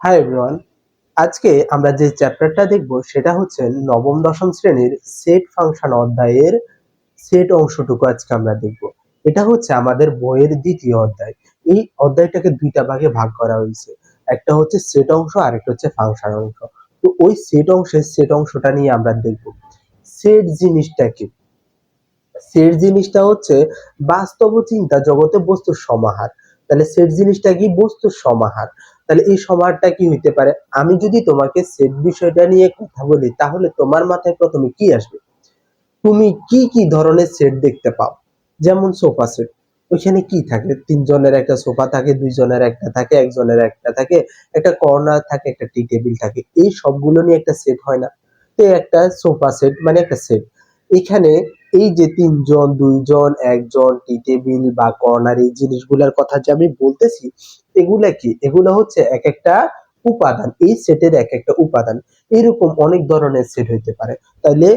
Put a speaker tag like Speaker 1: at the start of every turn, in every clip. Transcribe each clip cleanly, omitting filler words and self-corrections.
Speaker 1: Hi everyone, আজকে আমরা যে চ্যাপ্টারটা দেখব সেটা হচ্ছে নবম দশম শ্রেণীর সেট ফাংশন অধ্যায়ের সেট অংশটুকু আজকে আমরা দেখব। এটা হচ্ছে আমাদের বইয়ের দ্বিতীয় অধ্যায়। এই অধ্যায়টাকে দুইটা ভাগে ভাগ করা হয়েছে, একটা হচ্ছে সেট অংশ আর একটা হচ্ছে ফাংশন অংশ। তো ওই সেট অংশটা নিয়ে আমরা দেখব। সেট জিনিসটা কি? সেট জিনিসটা হচ্ছে বাস্তব চিন্তা জগতে বস্তুর সমাহার। তাহলে সেট জিনিসটা কি? বস্তুর সমাহার। তাহলে এই সমাহারটা কি হইতে পারে? আমি যদি তোমাকে সেট বিষয়টা নিয়ে কথা বলি তাহলে তোমার মাথায় প্রথমে কি আসবে? তুমি কি কি ধরনের সেট দেখতে পাও? যেমন সোফা সেট, ওইখানে কি থাকে? তিনজনের একটা সোফা থাকে, দুইজনের একটা থাকে, একজনের একটা থাকে, একটা কর্নার থাকে, একটা টি টেবিল থাকে। এই সবগুলো নিয়ে একটা সেট হয় না? তো একটা সোফা সেট মানে একটা সেট। এখানে এই যে তিনজন, দুইজন, একজন, টি টেবিল বা কর্নার, এই জিনিসগুলোর কথা যে আমি বলতেছি, এগুলা কি? এগুলো হচ্ছে এক একটা উপাদান, এই সেটের এক একটা উপাদান। এরকম অনেক ধরনের সেট হইতে পারে। তাইলে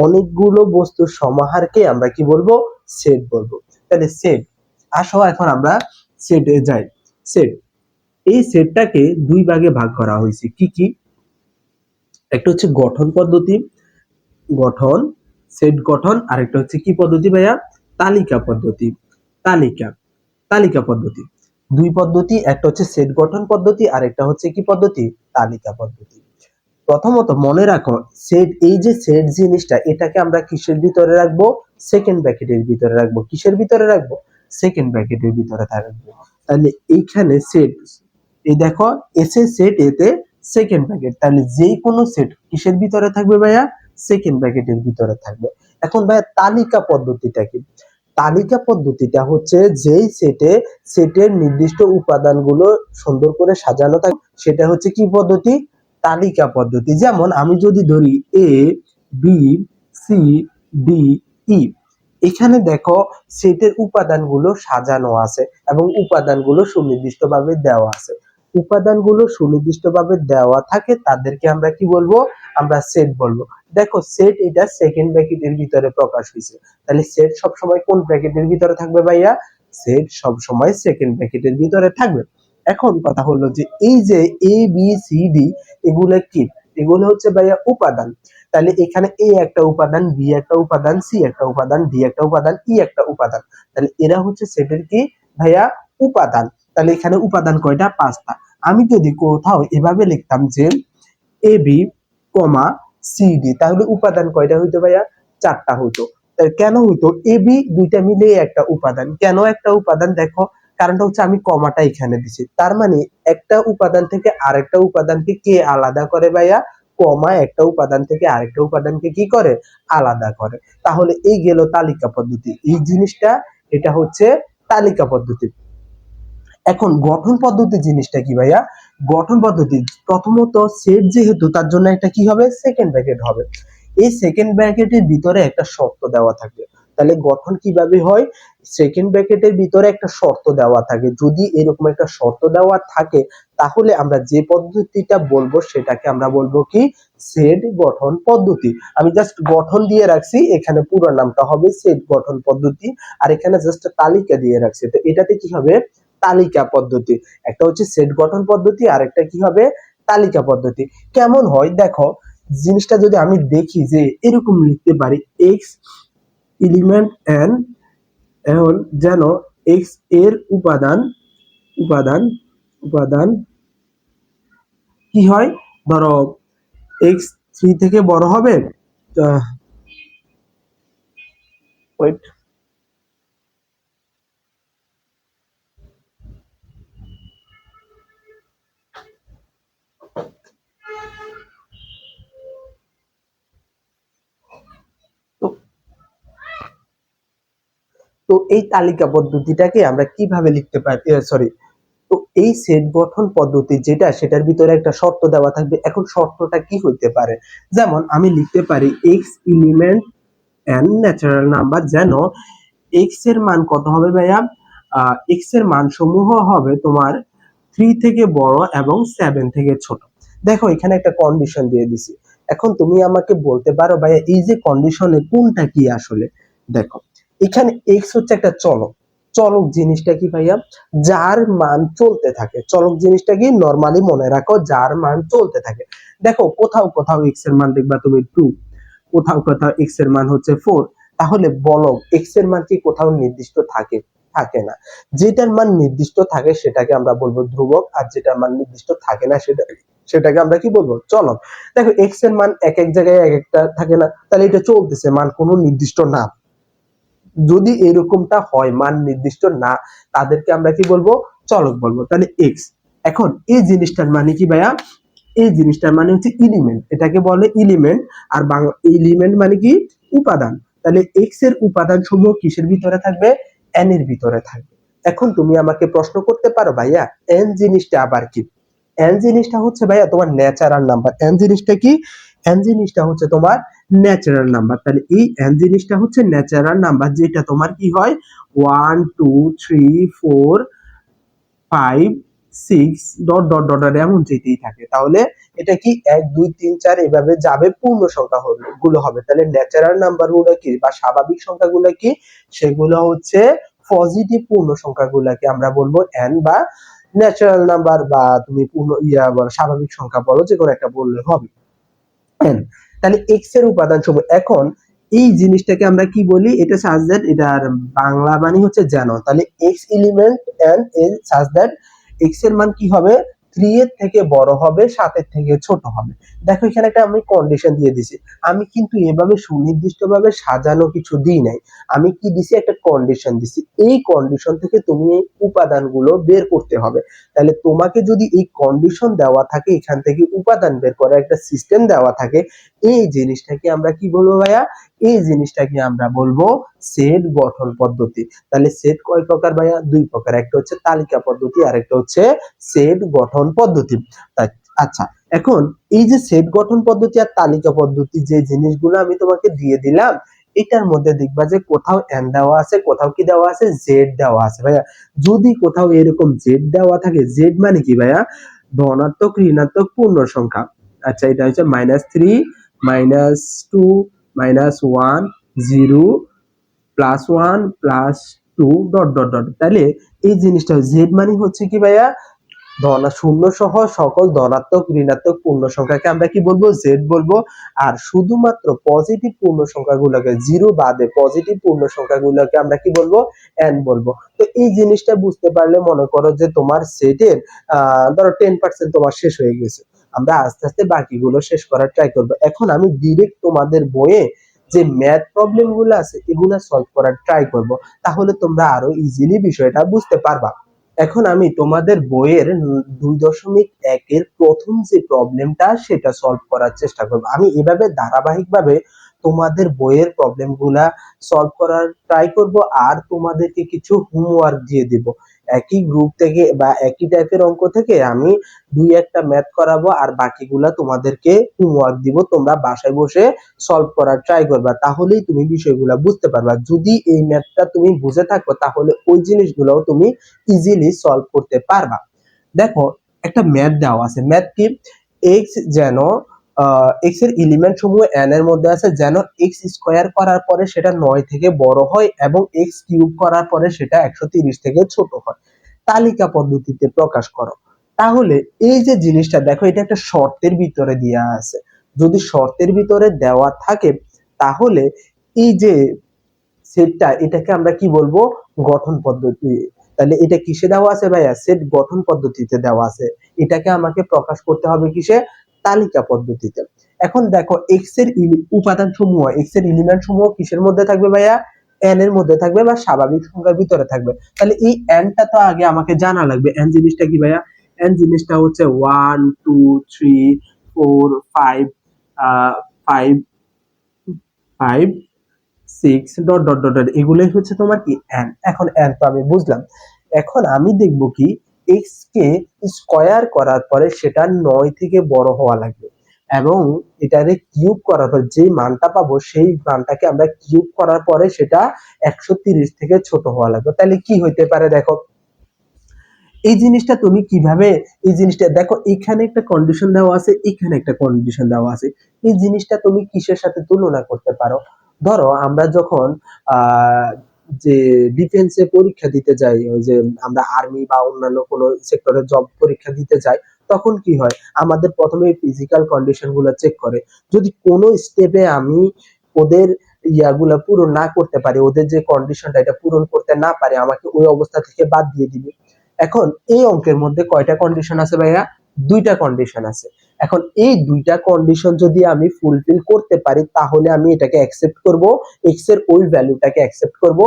Speaker 1: অনেকগুলো বস্তুর সমাহারকে আমরা কি বলবো? সেট বলবো। তাহলে সেট, আসো এখন আমরা সেটে যাই। সেট, এই সেটটাকে দুই ভাগে ভাগ করা হয়েছে। কি কি? একটা হচ্ছে গঠন পদ্ধতি, গঠন, সেট গঠন, আর একটা হচ্ছে কি পদ্ধতি ভাইয়া? তালিকা পদ্ধতি। তালিকা, তালিকা পদ্ধতি। দুই পদ্ধতি, একটা হচ্ছে সেট গঠন পদ্ধতি আর একটা হচ্ছে কি পদ্ধতি? তালিকা পদ্ধতি। প্রথমত মনে রাখো, সেট, এই যে সেট জিনিসটা, এটাকে আমরা কিসের ভিতরে রাখবো? সেকেন্ড ব্র্যাকেটের ভিতরে রাখবো। কিসের ভিতরে রাখবো? সেকেন্ড ব্র্যাকেটের ভিতরে রাখবো। তাহলে এইখানে সেট, এই দেখো, এস এ সেট, এতে সেকেন্ড ব্র্যাকেট, তাহলে যে কোনো সেট কিসের ভিতরে থাকবে ভাইয়া? সেকেন্ড ব্র্যাকেটের ভিতরে থাকবে। এখন ভাইয়া তালিকা পদ্ধতিটা কি? তালিকা পদ্ধতিটা হচ্ছে যেই সেটে সেটের নির্দিষ্ট উপাদানগুলো সুন্দর করে সাজানো থাকে, সেটা হচ্ছে কি পদ্ধতি? তালিকা পদ্ধতি। যেমন আমি যদি ধরি এ, বি, সি, ডি, ই, এখানে দেখো সেটের উপাদানগুলো সাজানো আছে এবং উপাদানগুলো সুনির্দিষ্টভাবে দেওয়া আছে। উপাদানগুলো সুনির্দিষ্টভাবে দেওয়া থাকে, তাদেরকে আমরা কি বলবো? আমরা সেট বলবো। দেখো সেট, এটা সেকেন্ড ব্র্যাকেটের ভিতরে প্রকাশ হয়েছে। তাহলে সেট সবসময় কোন ব্র্যাকেটের ভিতরে থাকবে ভাইয়া? সেট সবসময় সেকেন্ড ব্র্যাকেটের ভিতরে থাকবে। এখন কথা হলো যে এই যে এ বি সি ডি, এগুলো কি? এগুলো হচ্ছে ভাইয়া উপাদান। তাহলে এখানে এ একটা উপাদান, বি একটা উপাদান, সি একটা উপাদান, ডি একটা উপাদান, ই একটা উপাদান। তাহলে এরা হচ্ছে সেটের কি ভাইয়া? উপাদান। তাহলে এখানে উপাদান কয়টা? পাঁচটা। আমি যদি কোথাও এভাবে লিখতাম যে A B comma C D, তাহলে উপাদান কয়টা হইতো ভাইয়া? চারটা হইতো। কেন হইতো? এ বি দুইটা মিলে একটা উপাদান। কেন একটা উপাদান? দেখো, কারণটা হচ্ছে আমি কমাটা এখানে দিছি, তার মানে একটা উপাদান থেকে আরেকটা উপাদানকে কে আলাদা করে ভাইয়া? কমা একটা উপাদান থেকে আরেকটা উপাদানকে কি করে? আলাদা করে। তাহলে এই গেল তালিকা পদ্ধতি। এই জিনিসটা, এটা হচ্ছে তালিকা পদ্ধতি। এখন গঠন পদ্ধতি জিনিসটা কি ভাইয়া? গঠন পদ্ধতি, প্রথমত সেট যেহেতু, তার জন্য একটা কি হবে? সেকেন্ড ব্র্যাকেট হবে। এই সেকেন্ড ব্র্যাকেটের ভিতরে একটা শর্ত দেওয়া থাকবে। তাহলে গঠন কিভাবে হয়? সেকেন্ড ব্র্যাকেটের ভিতরে একটা শর্ত দেওয়া থাকে। যদি এরকম একটা শর্ত দেওয়া থাকে, তাহলে আমরা যে পদ্ধতিটা বলবো সেটাকে আমরা বলবো কি? সেট গঠন পদ্ধতি। আমি জাস্ট গঠন দিয়ে রাখছি, এখানে পুরো নামটা হবে সেট গঠন পদ্ধতি, আর এখানে জাস্ট তালিকা দিয়ে রাখছি। তো এটাতে কি হবে? তালিকা পদ্ধতি। একটা হচ্ছে সেট গঠন পদ্ধতি, আর একটা কি হবে? তালিকা পদ্ধতি। কেমন হয় দেখো, জিনিসটা যদি আমি দেখি যে এরকম লিখতে পারি, এক্স এলিমেন্ট এন, এখন যেন এক্স এর উপাদান, উপাদান, উপাদান কি হয়? ধরো এক্স 3 থেকে বড় হবে। ওয়েট, তো তো এই তালিকা পদ্ধতিটাকে আমরা কিভাবে লিখতে পারি? সরি, তো এই সেট গঠন পদ্ধতি যেটা, সেটার ভিতরে একটা শর্ত দেওয়া থাকবে। এখন শর্তটা কি হইতে পারে? যেমন আমি লিখতে পারি x element N natural number, যেন এক্স এর মান কত হবে ভাইয়া? এক্স এর মান সমূহ হবে তোমার 3 থেকে বড় এবং 7 থেকে ছোট। দেখো এখানে একটা কন্ডিশন দিয়ে দিছি। এখন তুমি আমাকে বলতে পারো ভাইয়া এই যে কন্ডিশনে কোনটা কি আসলে? দেখো, এখানে এক্স হচ্ছে একটা চলক, চলক জিনিসটা কি ভাইয়া? যার মান চলতে থাকে। চলক জিনিসটা কি নরমালি মনে রাখো, যার মান চলতে থাকে। দেখো কোথাও কোথাও x এর মান দেখবা তুমি 2, কোথাও কোথাও x এর মান হচ্ছে 4। তাহলে বলো x এর মান কি কোথাও নির্দিষ্ট থাকে? থাকে না। যেটার মান নির্দিষ্ট থাকে সেটাকে আমরা বলবো ধ্রুবক, আর যেটার মান নির্দিষ্ট থাকে না সেটাকে আমরা কি বলবো? চলক। দেখো x এর মান এক এক জায়গায় এক একটা থাকে না, তাহলে এটা চলতেছে, মান কোনো নির্দিষ্ট না। যদি এরকমটা হয় মান নির্দিষ্ট না, তাদেরকে আমরা কি বলবো? চলক বলবো। তাহলে x। এখন এই জিনিসটার মানে কি ভাইয়া? এই জিনিসটার মানে হচ্ছে এলিমেন্ট, এটাকে বলে এলিমেন্ট। আর বাংলা এলিমেন্ট মানে কি? উপাদান। তাহলে x এর উপাদান সমূহ কিসের ভিতরে থাকবে? n এর ভিতরে থাকবে। এখন তুমি আমাকে প্রশ্ন করতে পারো ভাইয়া n জিনিসটা আবার কি? n জিনিসটা হচ্ছে ভাইয়া তোমার ন্যাচারাল নাম্বার। n জিনিসটা কি? n জিনিসটা হচ্ছে তোমার ন্যাচারাল নাম্বার। তাহলে এই n জিনিসটা হচ্ছে ন্যাচারাল নাম্বার, যেটা তোমার কি হয় 1 2 3 4 5 6 ডট ডট ডট ডট এমন যেতেই থাকে। তাহলে এটা কি 1 2 3 4 এভাবে যাবে, পূর্ণ সংখ্যা গুলো হবে। তাহলে ন্যাচারাল নাম্বার গুলো কি বা স্বাভাবিক সংখ্যাগুলো কি? সেগুলো হচ্ছে পজিটিভ পূর্ণ সংখ্যাগুলোকে আমরা বলবো n, বা ন্যাচারাল নাম্বার, বা তুমি পূর্ণ স্বাভাবিক সংখ্যা বলো, যে কোনো একটা বললে হবে n। তাহলে x এর উপাদান সমূহ। এখন এই জিনিসটাকে আমরা কি বলি? এটা সাজ দ্যাট, এটার বাংলা মানে হচ্ছে যেন। তাহলে x এলিমেন্ট n এর সাজ দ্যাট x এর মান কি হবে? 3 এর থেকে বড় হবে, 7 এর থেকে ছোট হবে। দেখো এখানে একটা আমি কন্ডিশন দিয়ে দিছি। আমি কিন্তু এভাবে সুনির্দিষ্টভাবে সাজানো কিছু দিই নাই। আমি কি দিছি? একটা কন্ডিশন দিছি। এই কন্ডিশন থেকে তুমি এই উপাদানগুলো বের করতে হবে। তাহলে তোমাকে যদি এই কন্ডিশন দেওয়া থাকে, এখান থেকে উপাদান বের করার একটা সিস্টেম দেওয়া থাকে, এই জিনিসটাকে আমরা কি বলবো ভাইয়া? এই জিনিসটাকে আমরা বলবো সেট গঠন পদ্ধতি। তাহলে সেট কয় প্রকার ভাইয়া? 2 প্রকার। একটা হচ্ছে তালিকা পদ্ধতি, আর একটা হচ্ছে সেট গঠন পদ্ধতি। আচ্ছা, এখন এই যে সেট গঠন পদ্ধতি আর তালিকা পদ্ধতি, যে জিনিসগুলো আমি তোমাকে দিয়ে দিলাম, এটার মধ্যে দেখবা যে কোথাও n দেওয়া আছে, কোথাও কি দেওয়া আছে? z দেওয়া আছে ভাইয়া। যদি কোথাও এরকম z দেওয়া থাকে, z মানে কি ভাইয়া? ধনাত্মক ঋণাত্মক পূর্ণ সংখ্যা। আচ্ছা, এটা হচ্ছে -3 -2 -1 0 +1 +2 ডট ডট ডট। তাহলে এই জিনিসটা z মানে হচ্ছে কি ভাইয়া? শূন্য সহ সকল ধনাত্মক ঋণাত্মক পূর্ণ সংখ্যাকে আমরা কি বলবো? z বলবো। আর শুধুমাত্র পজিটিভ পূর্ণ সংখ্যাগুলোকে, জিরো বাদে পজিটিভ পূর্ণ সংখ্যাগুলোকে আমরা কি বলবো? n বলবো। তো এই জিনিসটা বুঝতে পারলে মনে করো যে তোমার সেটের ধরো 10% তোমার শেষ হয়ে গেছে। আমরা আস্তে আস্তে বাকিগুলো শেষ করার ট্রাই করবো। এখন আমি ডিরেক্ট তোমাদের বইয়ে যে ম্যাথ প্রবলেম গুলো আছে এগুলা সলভ করার ট্রাই করব, তাহলে তোমরা আরো ইজিলি বিষয়টা বুঝতে পারবা। এখন আমি তোমাদের বইয়ের 2.1 এর প্রথম যে প্রবলেমটা সেটা সলভ করার চেষ্টা করব। আমি এভাবে ধারাবাহিকভাবে তোমাদের বইয়ের প্রবলেমগুলা সলভ করার ট্রাই করব, আর তোমাদেরকে কিছু হোমওয়ার্ক দিয়ে দিব। একই গ্রুপ থেকে বা একই টাইপের অঙ্ক থেকে আমি 2-1টা ম্যাথ করাবো, আর বাকিগুলা তোমাদেরকে হোমওয়ার্ক দিব। তোমরা বাসায় বসে সলভ করার ট্রাই করবা, তাহলেই তুমি বিষয়গুলা বুঝতে পারবা। যদি এই ম্যাথটা তুমি বুঝে থাকো, তাহলে ওই জিনিসগুলোও তুমি ইজিলি সলভ করতে পারবা। দেখো একটা ম্যাথ দেওয়া আছে। ম্যাথ কি? x যেন x এর এলিমেন্ট সমূহ n এর মধ্যে আছে, যেন x স্কয়ার করার পরে সেটা 9 থেকে বড় হয় এবং x কিউব করার পরে সেটা 130 থেকে ছোট হয়। তালিকা পদ্ধতিতে প্রকাশ করো। তাহলে এই যে জিনিসটা দেখো, এটা একটা শর্তের ভিতরে দেওয়া আছে। যদি শর্তের ভিতরে দেওয়া থাকে, তাহলে এই যে সেটটা, এটাকে আমরা কি বলবো? গঠন পদ্ধতি। তাহলে এটা কিসে দেওয়া আছে ভাইয়া? সেট গঠন পদ্ধতিতে দেওয়া আছে। এটাকে আমাকে প্রকাশ করতে হবে কিসে? তালিকা পদ্ধতিতে। এখন দেখো x এর উপাদান সমূহ, x এর এলিমেন্ট সমূহ কিসের মধ্যে থাকবে ভাইয়া? n এর মধ্যে থাকবে, বা স্বাভাবিক সংখ্যার ভিতরে থাকবে। তাহলে এই n টা তো আগে আমাকে জানা লাগবে। n জিনিসটা কি ভাইয়া? n জিনিসটা হচ্ছে 1 2 3 4 5 5 5 6 ডট ডট ডট ডট, এগুলোই হচ্ছে তোমার কি? n। এখন n তো আমি বুঝলাম। এখন আমি দেখব কি, x কে স্কয়ার করার পরে সেটা 9 থেকে বড় হওয়া লাগবে, এবং এটারে কিউব করার পর যে মানটা পাবো সেই মানটাকে আমরা কিউব করার পরে সেটা 130 থেকে ছোট হওয়া লাগবে। তাহলে কি হইতে পারে দেখো? এই জিনিসটা তুমি কিভাবে, এই জিনিসটা দেখো, এখানে একটা কন্ডিশন দেওয়া আছে, এখানে একটা কন্ডিশন দেওয়া আছে। এই জিনিসটা তুমি কিসের সাথে তুলনা করতে পারো? ধরো আমরা যখন যে ডিফেন্সে পরীক্ষা দিতে যাই, ওই যে আমরা আর্মি বা অন্যান্য কোনো সেক্টরে জব পরীক্ষা দিতে যাই, তখন কি হয় আমাদের প্রথমে ফিজিক্যাল কন্ডিশন গুলো চেক করে। যদি কোনো স্টেপে আমি ওদের ইয়াগুলা পূরণ না করতে পারি, ওদের যে কন্ডিশনটা এটা পূরণ করতে না পারে, আমাকে ওই অবস্থা থেকে বাদ দিয়ে দিবে। এখন এই অঙ্কের মধ্যে কয়টা কন্ডিশন আছে ভাইয়া? দুইটা কন্ডিশন আছে। এখন এই দুইটা কন্ডিশন যদি আমি ফুলফিল করতে পারি তাহলে আমি এটাকে অ্যাকসেপ্ট করব, এক্স এর ওই ভ্যালুটাকে অ্যাকসেপ্ট করব।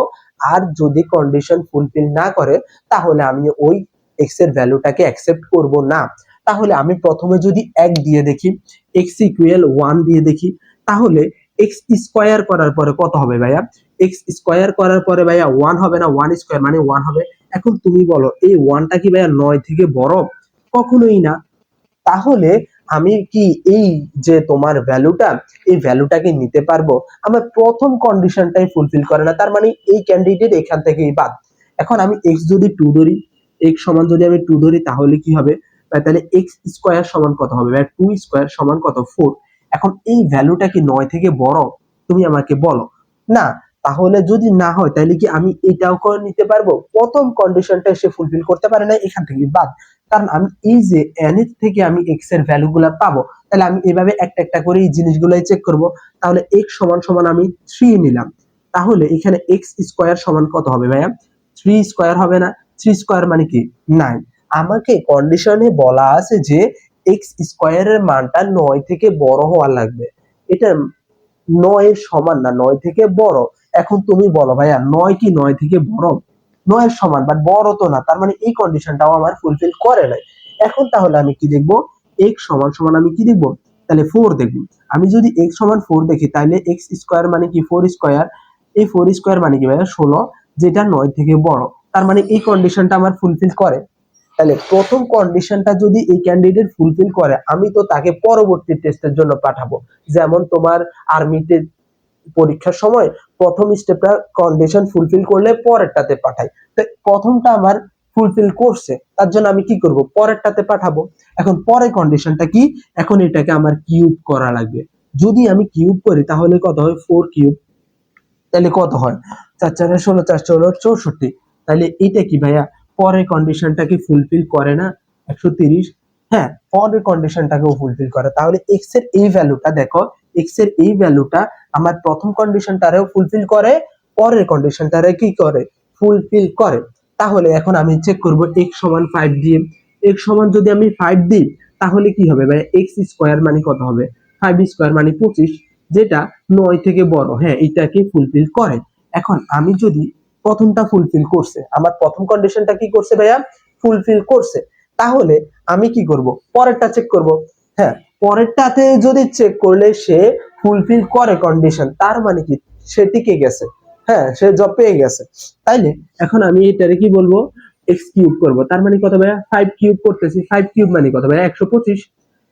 Speaker 1: আর যদি কন্ডিশন ফুলফিল না করে তাহলে আমি ওই এক্স এর ভ্যালুটাকে অ্যাকসেপ্ট করব না। তাহলে আমি প্রথমে যদি 1 দিয়ে দেখি, এক্স ইকুয়াল 1 দিয়ে দেখি, তাহলে এক্স স্কোয়ার করার পরে কত হবে ভাইয়া? এক্স স্কোয়ার করার পরে ভাইয়া 1 হবে না? 1 স্কোয়ার মানে 1 হবে। এখন তুমি বলো এই 1টা কি ভাইয়া 9 থেকে বড়? কখনোই না। তাহলে আমি কি এই যে তোমার ভ্যালুটা, এই ভ্যালুটাকে নিতে পারবো? আমার প্রথম কন্ডিশনটাই ফুলফিল করে না, তার মানে এই ক্যান্ডিডেট এখান থেকেই বাদ। এখন আমি এক্স যদি 2 ধরি, এক্স সমান যদি আমি 2 ধরি তাহলে কি হবে? তাহলে এক্স স্কোয়ার সমান কত হবে? 2 স্কোয়ার সমান কত? 4। এখন এই ভ্যালুটা কি 9 থেকে বড়? তুমি আমাকে বলো। না। তাহলে যদি না হয় তাহলে কি আমি এটাও করে নিতে পারবো? প্রথম কন্ডিশনটা সে ফুলফিল করতে পারে না, এখান থেকে বাদ। কারণ আমি এই যে n এর থেকে আমি x এর ভ্যালু গুলা পাবো, তাহলে আমি এভাবে একটা একটা করে এই জিনিসগুলাই চেক করব। তাহলে x সমান সমান আমি 3 নিলাম, তাহলে এখানে x স্কয়ার সমান কত হবে ভাইয়া? 3 স্কয়ার হবে না? 3 স্কয়ার মানে কি? 9। আমাকে কন্ডিশনে বলা আছে যে x স্কয়ারের মানটা 9 থেকে বড় হওয়া লাগবে। এটা 9 এর সমান না, 9 থেকে বড়। এখন তুমি বলো ভাইয়া 9 কি 9 থেকে বড়? 9 এর সমান বাট বড় তো না, তার মানে এই কন্ডিশনটাও আমার ফুলফিল করে নাই। এখন তাহলে আমি কি দেখব? x সমান সমান আমি কি দেখব? তাহলে 4 দেখব। আমি যদি x সমান 4 দেখি তাহলে x স্কয়ার মানে কি? 4 স্কয়ার। এই 4 স্কয়ার মানে কি ভাইয়া? 16, যেটা 9 থেকে বড়। তার মানে এই কন্ডিশনটা আমার ফুলফিল করে। তাহলে প্রথম কন্ডিশনটা যদি এই ক্যান্ডিডেট ফুলফিল করে আমি তো তাকে পরবর্তী টেস্টের জন্য পাঠাবো। যেমন তোমার আর্মিতে পরীক্ষার সময় প্রথম স্টেপটা কন্ডিশন ফুলফিল করলে পরেরটাতে পাঠাই। তো প্রথমটা আমার ফুলফিল করছে, তার জন্য আমি কি করব? পরেরটাতে পাঠাবো। এখন পরের কন্ডিশনটা কি? এখন এটাকে আমার কিউব করা লাগবে। যদি আমি কিউব করি তাহলে কত হয়? 4 কিউব। তাহলে কত হয়? 4 4 16, 4 16 64। তাহলে এটা কি ভাইয়া পরের কন্ডিশনটাকে ফুলফিল করে না? 130। হ্যাঁ, পরের কন্ডিশনটাকেও ফুলফিল করে। তাহলে এক্স এর এই ভ্যালুটা দেখো, এক্স এর এই ভ্যালুটা আমার প্রথম কন্ডিশনটারেও ফুলফিল করে, পরের কন্ডিশনটারে কি করে? ফুলফিল করে। তাহলে এখন আমি চেক করব x সমান 5 দিয়ে। x সমান যদি আমি 5 দিই তাহলে কি হবে ভাই? x স্কয়ার মানে কত হবে? 5 স্কয়ার মানে 25, যেটা 9 থেকে বড়। হ্যাঁ, এটাকে ফুলফিল করে। এখন আমি যদি প্রথমটা ফুলফিল করছে, আমার প্রথম কন্ডিশনটা কি করছে ভাইয়া? ফুলফিল করছে। তাহলে আমি কি করব? পরেরটা চেক করব। হ্যাঁ, পরেরটাতে যদি চেক করলে সে ফুলফিল করে কন্ডিশন, তার মানে কি? সে টিকে গেছে। হ্যাঁ, সে জব পেয়ে গেছে। তাইলে এখন আমি এটারে কি বলবো? এক্স কিউব করব। তার মানে কত ভাইয়া? 5 কিউব করতেছি। 5 কিউব মানে কত ভাইয়া? 125।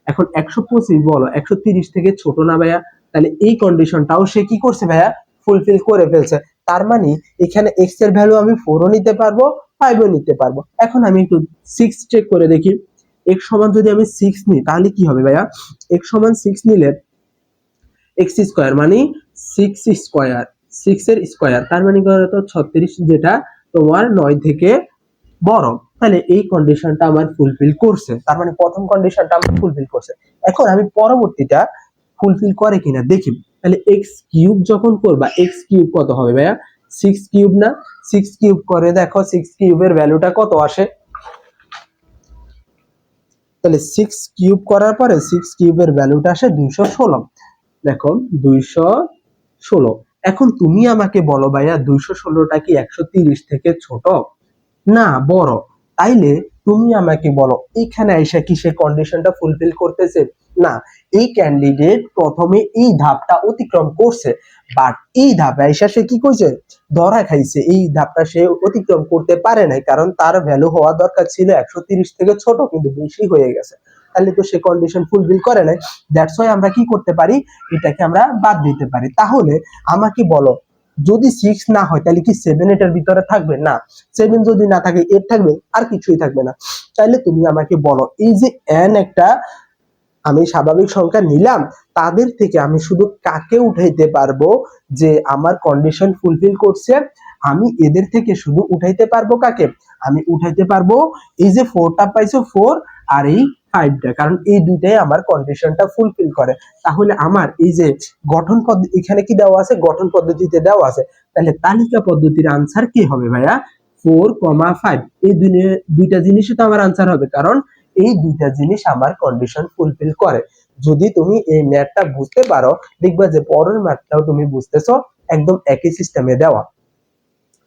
Speaker 1: এখন 125 বলো 130 থেকে ছোট না ভাইয়া? তাহলে এই কন্ডিশনটাও সে কি করছে ভাইয়া? ফুলফিল করে ফেলছে। তার মানে এখানে এক্স এর ভ্যালু আমি 4 ও নিতে পারবো, 5 ও নিতে পারবো। এখন আমি একটু 6 চেক করে দেখি। x সমান যদি আমি 6 নিই তাহলে কি হবে ভাইয়া? x সমান 6 নিলে x স্কয়ার মানে 6 স্কয়ার, 6 এর স্কয়ার তার মানে কত? 36, যেটা তোমার 9 থেকে বড়। তাহলে এই কন্ডিশনটা আমার ফুলফিল করছে, তার মানে প্রথম কন্ডিশনটা আমার ফুলফিল করছে। এখন আমি পরবর্তীটা ফুলফিল করে কিনা দেখি। তাহলে এক্স কিউব যখন করবা, এক্স কিউব কত হবে ভাইয়া? 6 কিউব না? 6 কিউব করে দেখো 6 কিউবের ভ্যালুটা কত আসে। তাহলে 6 কিউব করার পরে 6 কিউবের ভ্যালুটা আসে 216। দেখো 216। এখন তুমি আমাকে বলো ভাইয়া 216টা কি 130 থেকে ছোট? না, বড়। তাইলে তুমি আমাকে বলো এখানে আইসা কি সে কন্ডিশনটা ফুলফিল করতেছে? না। এই ক্যান্ডিডেট প্রথমে এই ধাপটা অতিক্রম করছে, বাট এই ধাপে আইসা সে কি কইছে? ধরা খাইছে। এই ধাপটা সে অতিক্রম করতে পারে নাই, কারণ তার ভ্যালু হওয়া দরকার ছিল 130 থেকে ছোট, কিন্তু বেশি হয়ে গেছে। তাহলে তো সে কন্ডিশন ফুলফিল করে নাই। দ্যাটস ওয়াই আমরা কি করতে পারি? এটাকে আমরা বাদ দিতে পারি। তাহলে আমাকে বলো যদি 6 না হয় তাহলে কি 7 এটার ভিতরে থাকবে? না। 7 যদি না থাকে 8 থাকবে, আর কিছুই থাকবে না। তাইলে তুমি আমাকে বলো এই যে n একটা আমি স্বাভাবিক সংখ্যা নিলাম, তাদের থেকে আমি শুধু কাকে উঠাইতে পারবো যে আমার কন্ডিশন ফুলফিল করছে আমি এদের থেকে শুধু উঠাইতে পারবো কাকে, আমি উঠাইতে পারবো এই যে 4টা পাইছো 4 আর এই 5টা, কারণ এই দুইটাই আমার কন্ডিশনটা ফুলফিল করে। তাহলে আমার এই যে গঠন পদ্ধতি এখানে কি দেওয়া আছে, গঠন পদ্ধতিতে দেওয়া আছে, তাহলে তালিকা পদ্ধতির আনসার কি হবে ভাইয়া 4,5। এই দুইটা জিনিসই তো আমার আনসার হবে, কারণ এই দুইটা জিনিস আমার কন্ডিশন ফুলফিল করে। যদি তুমি এই ম্যাথটা বুঝতে পারো, দেখবা যে পরের ম্যাথটাও তুমি বুঝতেছো, একদম একই সিস্টেমে দেওয়া।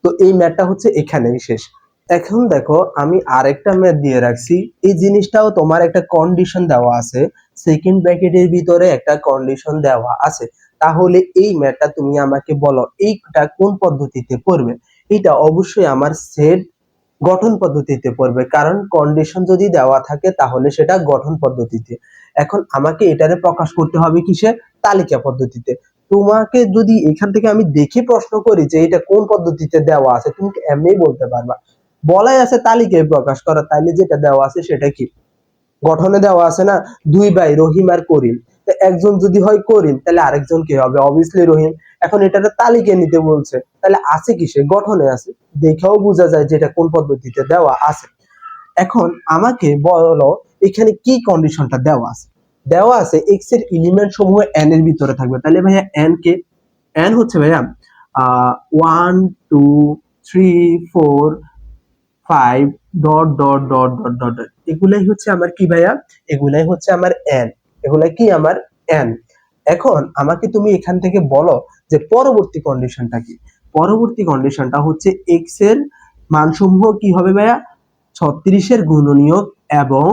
Speaker 1: তো এই ম্যাথটা হচ্ছে এখানেই শেষ। এখন দেখো আমি আরেকটা ম্যাথ দিয়ে রাখছি, এই জিনিসটাও তোমার একটা কন্ডিশন দেওয়া আছে, সেকেন্ড ব্র্যাকেটের ভিতরে একটা কন্ডিশন দেওয়া আছে। তাহলে এই ম্যাথটা তুমি আমাকে বলো এইটা কোন পদ্ধতিতে পড়বে। এটা অবশ্যই আমার সেট গঠন পদ্ধতিতে পড়বে, কারণ কন্ডিশন যদি দেওয়া থাকে তাহলে সেটা গঠন পদ্ধতিতে। এখন আমাকে এটারে প্রকাশ করতে হবে কিসে, তালিকা পদ্ধতিতে। তোমাকে যদি এখান থেকে আমি দেখে প্রশ্ন করি যে এটা কোন পদ্ধতিতে দেওয়া আছে, তুমি এমনি বলতে পারবা, বলাই আছে তালিকায় প্রকাশ করা, তাইলে যেটা দেওয়া আছে সেটা কি গঠনে দেওয়া আছে না, 2 ভাই রহিম আর করিম। তো একজন যদি হয় করিম তাহলে আরেকজন কি হবে, অবভিয়াসলি রহিম। এখন এটাতে তালিকায় নিতে বলছে, তাহলে আছে কিসে, গঠনে আছে, দেখেও বোঝা যায় যে এটা কোন পদ্ধতিতে দেওয়া আছে। এখন আমাকে বলো এখানে কি কন্ডিশনটা দেওয়া আছে, দেওয়া আছে এক্স এর এলিমেন্ট সমূহ n এর ভিতরে থাকবে। তাহলে ভাইয়া n কে, n হচ্ছে ভাইয়া 1 2 3 4 5 dot dot dot dot dot dot, এগুলাই হচ্ছে আমার কি ভাইয়া, এগুলাই হচ্ছে আমার n, এগুলাই কি আমার n। এখন আমাকে তুমি এখান থেকে বলো যে পরবর্তী কন্ডিশনটা কি, পরবর্তী কন্ডিশনটা হচ্ছে x এর মানসমূহ কি হবে ভাইয়া, 36 এর গুণনীয়ক এবং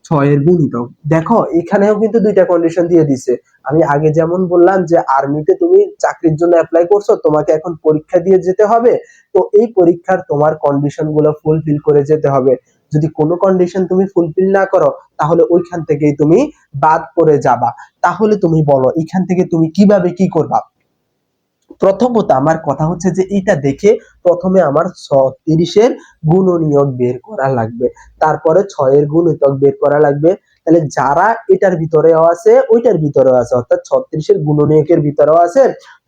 Speaker 1: 6 এর গুণিতক। দেখো এখানেও কিন্তু দুইটা কন্ডিশন দিয়ে দিছে। আমি আগে যেমন বললাম যে আর্মিতে তুমি চাকরির জন্য অ্যাপ্লাই করছো, তোমাকে এখন পরীক্ষা দিয়ে যেতে হবে, তো এই পরীক্ষার তোমার কন্ডিশন গুলো ফুলফিল করে যেতে হবে। যদি কোনো কন্ডিশন তুমি ফুলফিল না করো তাহলে ওইখান থেকেই তুমি বাদ পড়ে যাবা। তাহলে তুমি বলো এখান থেকে তুমি কিভাবে কি করবা। প্রথমত আমার কথা হচ্ছে যে এটা দেখে প্রথমে আমার 36 এর গুণনীয়ক বের করা লাগবে, তারপরে 6 এর গুণিতক বের করা লাগবে। তাহলে যারা এটার ভিতরেও আছে ওইটার ভিতরেও আছে, অর্থাৎ 36 এর গুণনীয়কের ভিতরেও আছে,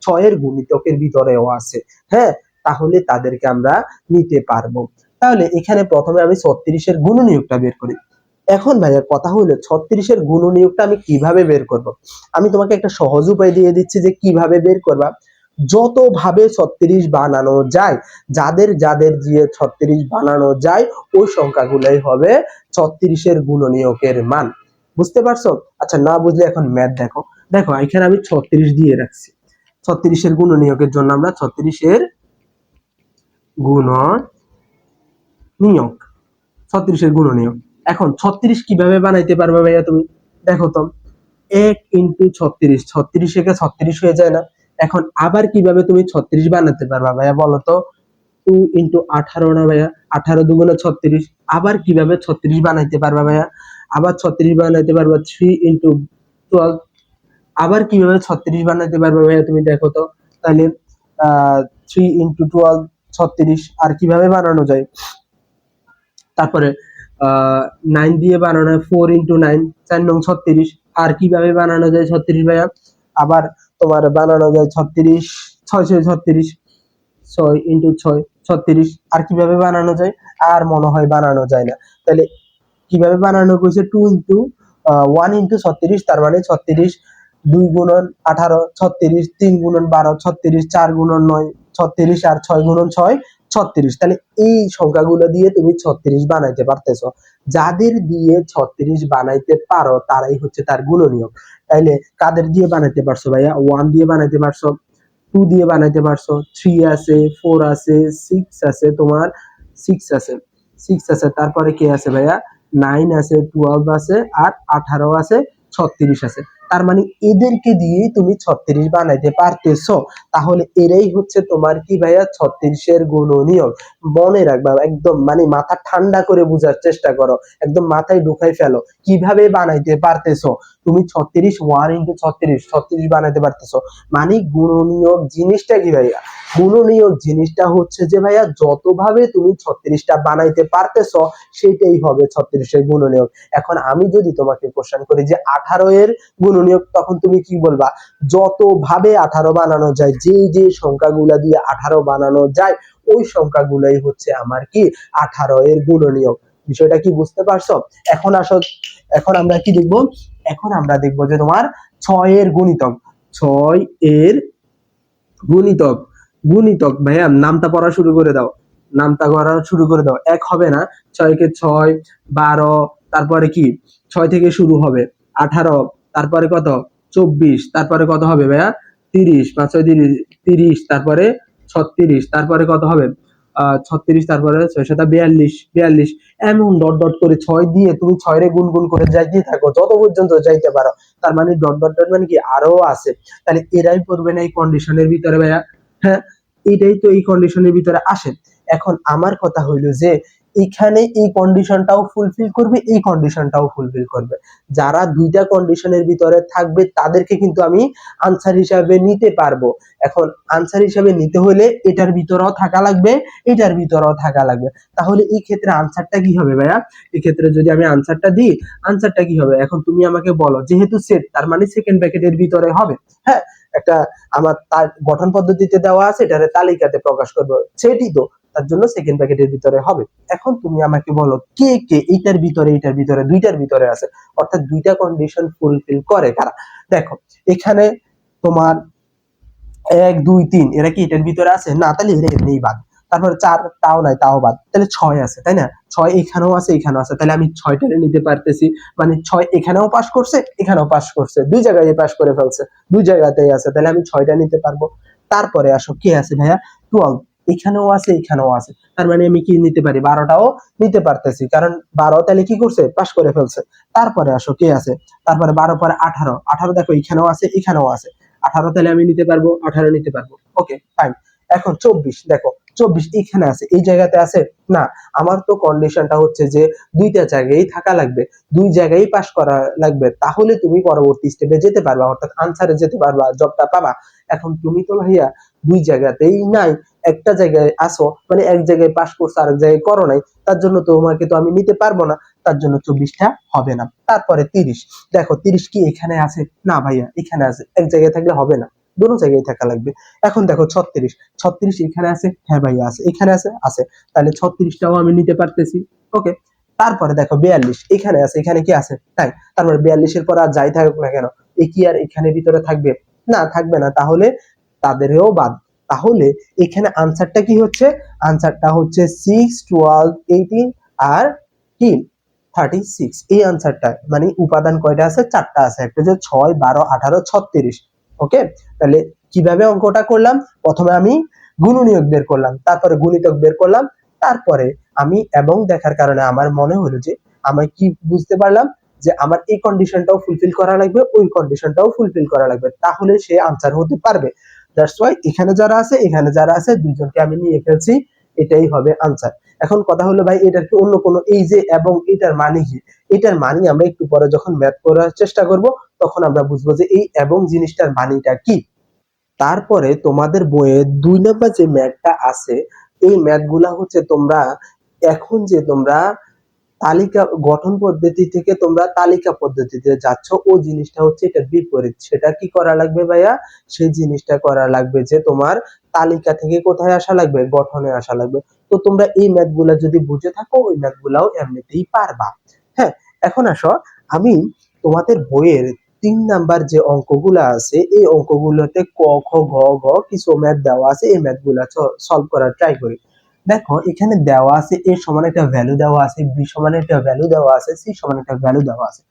Speaker 1: 6 এর গুণিতকের ভিতরেও আছে, হ্যাঁ, তাহলে তাদেরকে আমরা নিতে পারবো। তাহলে এখানে প্রথমে আমি 36 এর গুণনীয়কটা বের করি। এখন ভাইয়া কথা হলো 36 এর গুণনীয়কটা আমি কিভাবে বের করব। আমি তোমাকে একটা সহজ উপায় দিয়ে দিচ্ছি যে কিভাবে বের করবা। যত ভাবে 36 বানানো যায়, যাদের যাদের দিয়ে 36 বানানো যায় ওই সংখ্যাগুলাই হবে 36 এর গুণনীয়কের মান। বুঝতে পারছো? আচ্ছা না বুঝলে এখন ম্যাথ দেখো। দেখো এখানে আমি 36 দিয়ে রাখছি, 36 এর গুণনীয়কের জন্য আমরা 36 এর গুণনীয়ক, 36 এর গুণনীয়ক। এখন 36 কিভাবে বানাইতে পারবে ভাইয়া তুমি, দেখো তো 1 ইন্টু 36, 36 একে 36 হয়ে যায় না। এখন আবার কিভাবে তুমি 36 বানাতে পারবা ভাইয়া বলো তো, 2 ইন্টু 18 না ভাইয়া, 18 দুগুণে 36। আবার কিভাবে 36 বানাইতে পারবা ভাইয়া, আবার 36 বানাইতে পারবা 3 ইন্টু 12। আবার কিভাবে 36 বানাইতে পারবা ভাইয়া তুমি দেখো তো, তাহলে 3 ইন্টু 12 36। আর কিভাবে বানানো যায়, তারপরে 9 দিয়ে বানানো হয় 4 ইন্টু 9, 4 নং 36। আর কিভাবে বানানো যায় 36 ভাইয়া, আবার তোমার বানানো যায় 36, 6 6 36, 6 ইন্টু 6 36। আর কিভাবে বানানো যায়, আর মনে হয় বানানো যায় না। তাহলে কিভাবে বানানো হয়েছে 2 ইন্টু 1 ইন্টু 36, তার মানে 36, 2 গুণন 18 36, 3 গুণন 12 36, 4 গুণন 9 36, আর 6 গুণন 6 36। তাহলে এই সংখ্যাগুলো দিয়ে তুমি 36 বানাইতে পারতেছো। যাদের দিয়ে 36 বানাইতে পারো তারাই হচ্ছে তার গুণনীয়ক। তাইলে কাদের দিয়ে বানাইতে পারছো ভাইয়া, 1 দিয়ে বানাইতে পারছো, 2 দিয়ে বানাইতে পারছো, 3 আছে, 4 আছে, 6 আছে, তোমার 6 আছে, 6 আছে, তারপরে কে আছে ভাইয়া, 9 আছে, 12 আছে, আর 18 আছে, 36 আছে। তার মানে এদেরকে দিয়েই তুমি 36 বানাইতে পারতেছো। তাহলে এরাই হচ্ছে তোমার কি ভাইয়া 36 এর গুণনীয়ক। মনে রাখবা, একদম মানে মাথা ঠান্ডা করে বোঝার চেষ্টা করো, একদম মাথায় ঢুকাই ফেলো কিভাবে বানাইতে পারতেছো। তুমি 36 1 ইন্টু 36 বানাতে পারতেছো। মানে গুণনীয়ক জিনিসটা কি ভাইয়া? গুণনীয়ক জিনিসটা হচ্ছে যে ভাইয়া যতভাবে তুমি 36টা বানাইতে পারতেছো সেটাই হবে 36 এর গুণনীয়ক। এখন আমি যদি তোমাকে কোশ্চেন করি যে 18 এর গুণনীয়ক, তখন তুমি কি বলবা? যতভাবে 18 বানানো যায়, যে যে সংখ্যাগুলা দিয়ে 18 বানানো যায় ওই সংখ্যাগুলাই হচ্ছে আমার কি 18 এর গুণনীয়ক। বিষয়টা কি বুঝতে পারছো? এখন আসো, এখন আমরা কি দেখব? এখন আমরা দেখব যে তোমার 6 এর গুণিতক। 6 এর গুণিতক, গুণিতক ভাইয়া নামটা পড়া শুরু করে দাও, নামটা করা শুরু করে দাও। এক হবে না, 6 কে 6, 12, তারপরে কি 6 থেকে শুরু হবে 18, তারপরে কত 24, তারপরে কত হবে ভাইয়া 30, 5 6 30, 30, তারপরে 36, তারপরে কত হবে 36, তারপরে 6 7 42, 42, এমন ডট ডট করে 6 দিয়ে তুমি 6 রে গুণ গুণ করে যাইতে থাকো যত পর্যন্ত যাইতে পারো। তার মানে ডট ডট ডট মানে কি আরো আছে। তাহলে এরাই পড়বে না এই কন্ডিশনের ভিতরে ভাইয়া? হ্যাঁ, এটাই তো এই কন্ডিশনের ভিতরে আসে। এখন আমার কথা হইলো যে এখানে এই কন্ডিশনটাও ফুলফিল করবে, এই কন্ডিশনটাও ফুলফিল করবে। যারা দুইটা কন্ডিশনের ভিতরে থাকবে তাদেরকে কিন্তু আমি আনসার হিসাবে নিতে পারবো। এখন আনসার হিসাবে নিতে হলে এটার ভিতরেও থাকা লাগবে, এটার ভিতরেও থাকা লাগবে। তাহলে এই ক্ষেত্রে আনসারটা কি হবে ভাইয়া? এই ক্ষেত্রে যদি আমি আনসারটা দিই, আনসারটা কি হবে? এখন তুমি আমাকে বলো, যেহেতু সেট তার মানে সেকেন্ড ব্র্যাকেটের ভিতরে হবে। হ্যাঁ, একটা আমার তার গঠন পদ্ধতিতে দেওয়া আছে, এটারে তালিকাতে প্রকাশ করবো, সেটি তো তার জন্য সেকেন্ড ব্র্যাকেটের ভিতরে হবে। এখন তুমি আমাকে বলো কে কে এইটার ভিতরে, এইটার ভিতরে, দুইটার ভিতরে আছে, অর্থাৎ দুইটা কন্ডিশন ফুলফিল করে কারা? দেখো এখানে তোমার 1 2 3 এরা কি এটার ভিতরে আছে? না, তাহলে এরা এমনিই বাদ। তারপর 4 তাও নাই, তাও বাদ। তাহলে 6 আছে, তাই না? 6 এখানেও আছে, এখানেও আছে, তাহলে আমি 6টারে নিতে পারতেছি। মানে 6 এখানেও পাস করছে, এখানেও পাস করছে, দুই জায়গায় পাস করে ফেলছে, দুই জায়গাতেই আছে, তাহলে আমি 6টা নিতে পারবো। তারপরে আসো কে আছে ভাইয়া? 12, এখানেও আছে, এখানেও আছে, তার মানে আমি কি নিতে পারি? 12টাও নিতে পারতেছি, কারণ 12 তাহলে কি করছে? পাস করে ফেলছে। তারপরে আসো কে আছে? তারপরে 12 পরে 18, 18 দেখো এখানেও আছে, এখানেও আছে, 18 তাহলে আমি নিতে পারবো, 18 নিতে পারবো। Okay fine. এখন 24 দেখো, 24 এখানে আছে, এই জায়গাতে আছে না। আমার তো কন্ডিশনটা হচ্ছে যে দুইটা জায়গায় থাকা লাগবে, দুই জায়গায় পাস করা লাগবে, তাহলে তুমি পরবর্তী স্টেপে যেতে পারবা, অর্থাৎ আনসারে যেতে পারবা, জবটা পাবা। এখন তুমি তো ভাইয়া দুই জায়গাতেই নাই, একটা জায়গায় আসো, মানে এক জায়গায় পাস করছো আরেক জায়গায় করো নাই, তার জন্য তোমাকে তো আমি নিতে পারবো না, তার জন্য 24টা হবে না। তারপরে 30 দেখো, 30 কি এখানে আছে? না ভাইয়া, এখানে আছে, এক জায়গায় থাকলে হবে না, দুটো জায়গায় থাকা লাগবে। এখন দেখো 36, 36 এখানে আছে, হ্যাঁ ভাইয়া আছে, এখানে আছে, আছে, তাহলে 36টাও আমি নিতে পারতেছি। ওকে। তারপরে দেখো 42 এখানে আছে, এখানে কি আছে? তাই, তারপরে 42 এর পর আর যাই থাকুক না কেন, এ কি আর এখানে ভিতরে থাকবে? না, থাকবে না, তাহলে তাদেরও বাদ। তাহলে এখানে আনসারটা কি হচ্ছে? আনসারটা হচ্ছে 6 12 18 আর কি 36। এই আনসারটা মানে উপাদান কয়টা আছে? 4টা আছে, একটা যে 6 12 18 36। ওকে, তাহলে কিভাবে অঙ্কটা করলাম? প্রথমে আমি গুণনীয়ক বের করলাম, তারপরে গুণিতক বের করলাম, তারপরে আমি এবং দেখার কারণে আমার মনে হলো যে আমি কি বুঝতে পারলাম যে আমার এই কন্ডিশনটাও ফুলফিল করা লাগবে, ওই কন্ডিশনটাও ফুলফিল করা লাগবে, তাহলে সে আনসার হতে পারবে। দ্যাটস ওয়াই এখানে যারা আছে, এখানে যারা আছে, দুইজনকে আমি নিয়ে ফেলছি, এটাই হবে আনসার। এখন কথা হলো ভাই, এটার কি অন্য কোনো, এই যে এবং এটার মানে কি? এটার মানে আমরা একটু পরে যখন ম্যাথ করার চেষ্টা করব তখন আমরা বুঝবো যে এই এবং জিনিসটার মানেটা কি। তারপরে তোমাদের বইয়ে 2 নাম্বার যে ম্যাথটা আছে, এই ম্যাথগুলা হচ্ছে তোমরা এখন যে তোমরা তালিকা গঠন পদ্ধতি থেকে তোমরা তালিকা পদ্ধতিতে যাচ্ছ, ও জিনিসটা হচ্ছে এটা বিপরীত। সেটা কি করা লাগবে ভাইয়া? সেই জিনিসটা করা লাগবে যে তোমার তালিকা থেকে কোথায় আসা লাগবে? গঠনে আসা লাগবে। তো তোমরা এই ম্যাথগুলা যদি বুঝে থাকো, ওই ম্যাথগুলাও এমনিতেই পারবা। হ্যাঁ, এখন আসো, আমি তোমাদের বইয়ের 3 নাম্বার যে অঙ্কগুলা আছে, এই অঙ্কগুলোতে ক খ গ ঘ কিছু ম্যাথ দেওয়া আছে, এই ম্যাথগুলা সলভ করার ট্রাই করি। দেখো এখানে দেওয়া আছে a সমান একটা ভ্যালু দেওয়া আছে, b সমান একটা ভ্যালু দেওয়া আছে, c সমান একটা ভ্যালু দেওয়া আছে।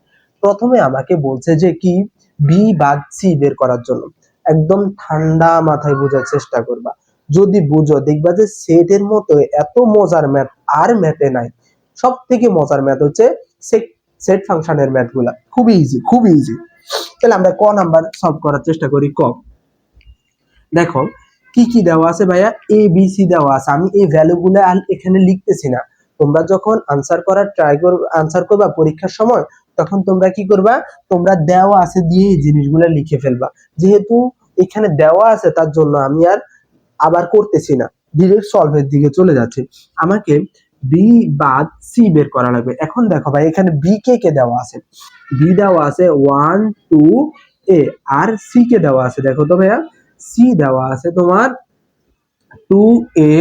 Speaker 1: প্রথমে আমাকে বলছে যে কি b বাদ c বের করার জন্য। একদম ঠান্ডা মাথায় বোঝার চেষ্টা করবা, যদি বুঝো দেখবা যে সেটের মতো এত মজার ম্যাথ আর ম্যাথে নাই। সব থেকে মজার ম্যাথ হচ্ছে সেট ফাংশনের ম্যাথ গুলা, খুবই ইজি, খুবই ইজি। তাহলে আমরা ক নাম্বার সলভ করার চেষ্টা করি। ক, দেখো কি কি দেওয়া আছে ভাইয়া? এ বি সি দেওয়া আছে, আমি এই ভ্যালুগুলো এখানে লিখতেছি না। তোমরা যখন আনসার করার ট্রাই করবে, আনসার করবা পরীক্ষার সময়, তখন তোমরা কি করবা, তোমরা দেওয়া আছে দিয়ে এই জিনিসগুলো লিখে ফেলবা। যেহেতু এখানে দেওয়া আছে তার জন্য আমি আর আবার করতেছি না, ডিরেক্ট সলভের দিকে চলে যাচ্ছে। আমাকে বি বাদ সি বের করা লাগবে। এখন দেখো ভাই এখানে বি কে কে দেওয়া আছে, বি দেওয়া আছে 1 2 এ, আর সি কে দেওয়া আছে, দেখো তো ভাইয়া সি দেওয়া আছে তোমার 2a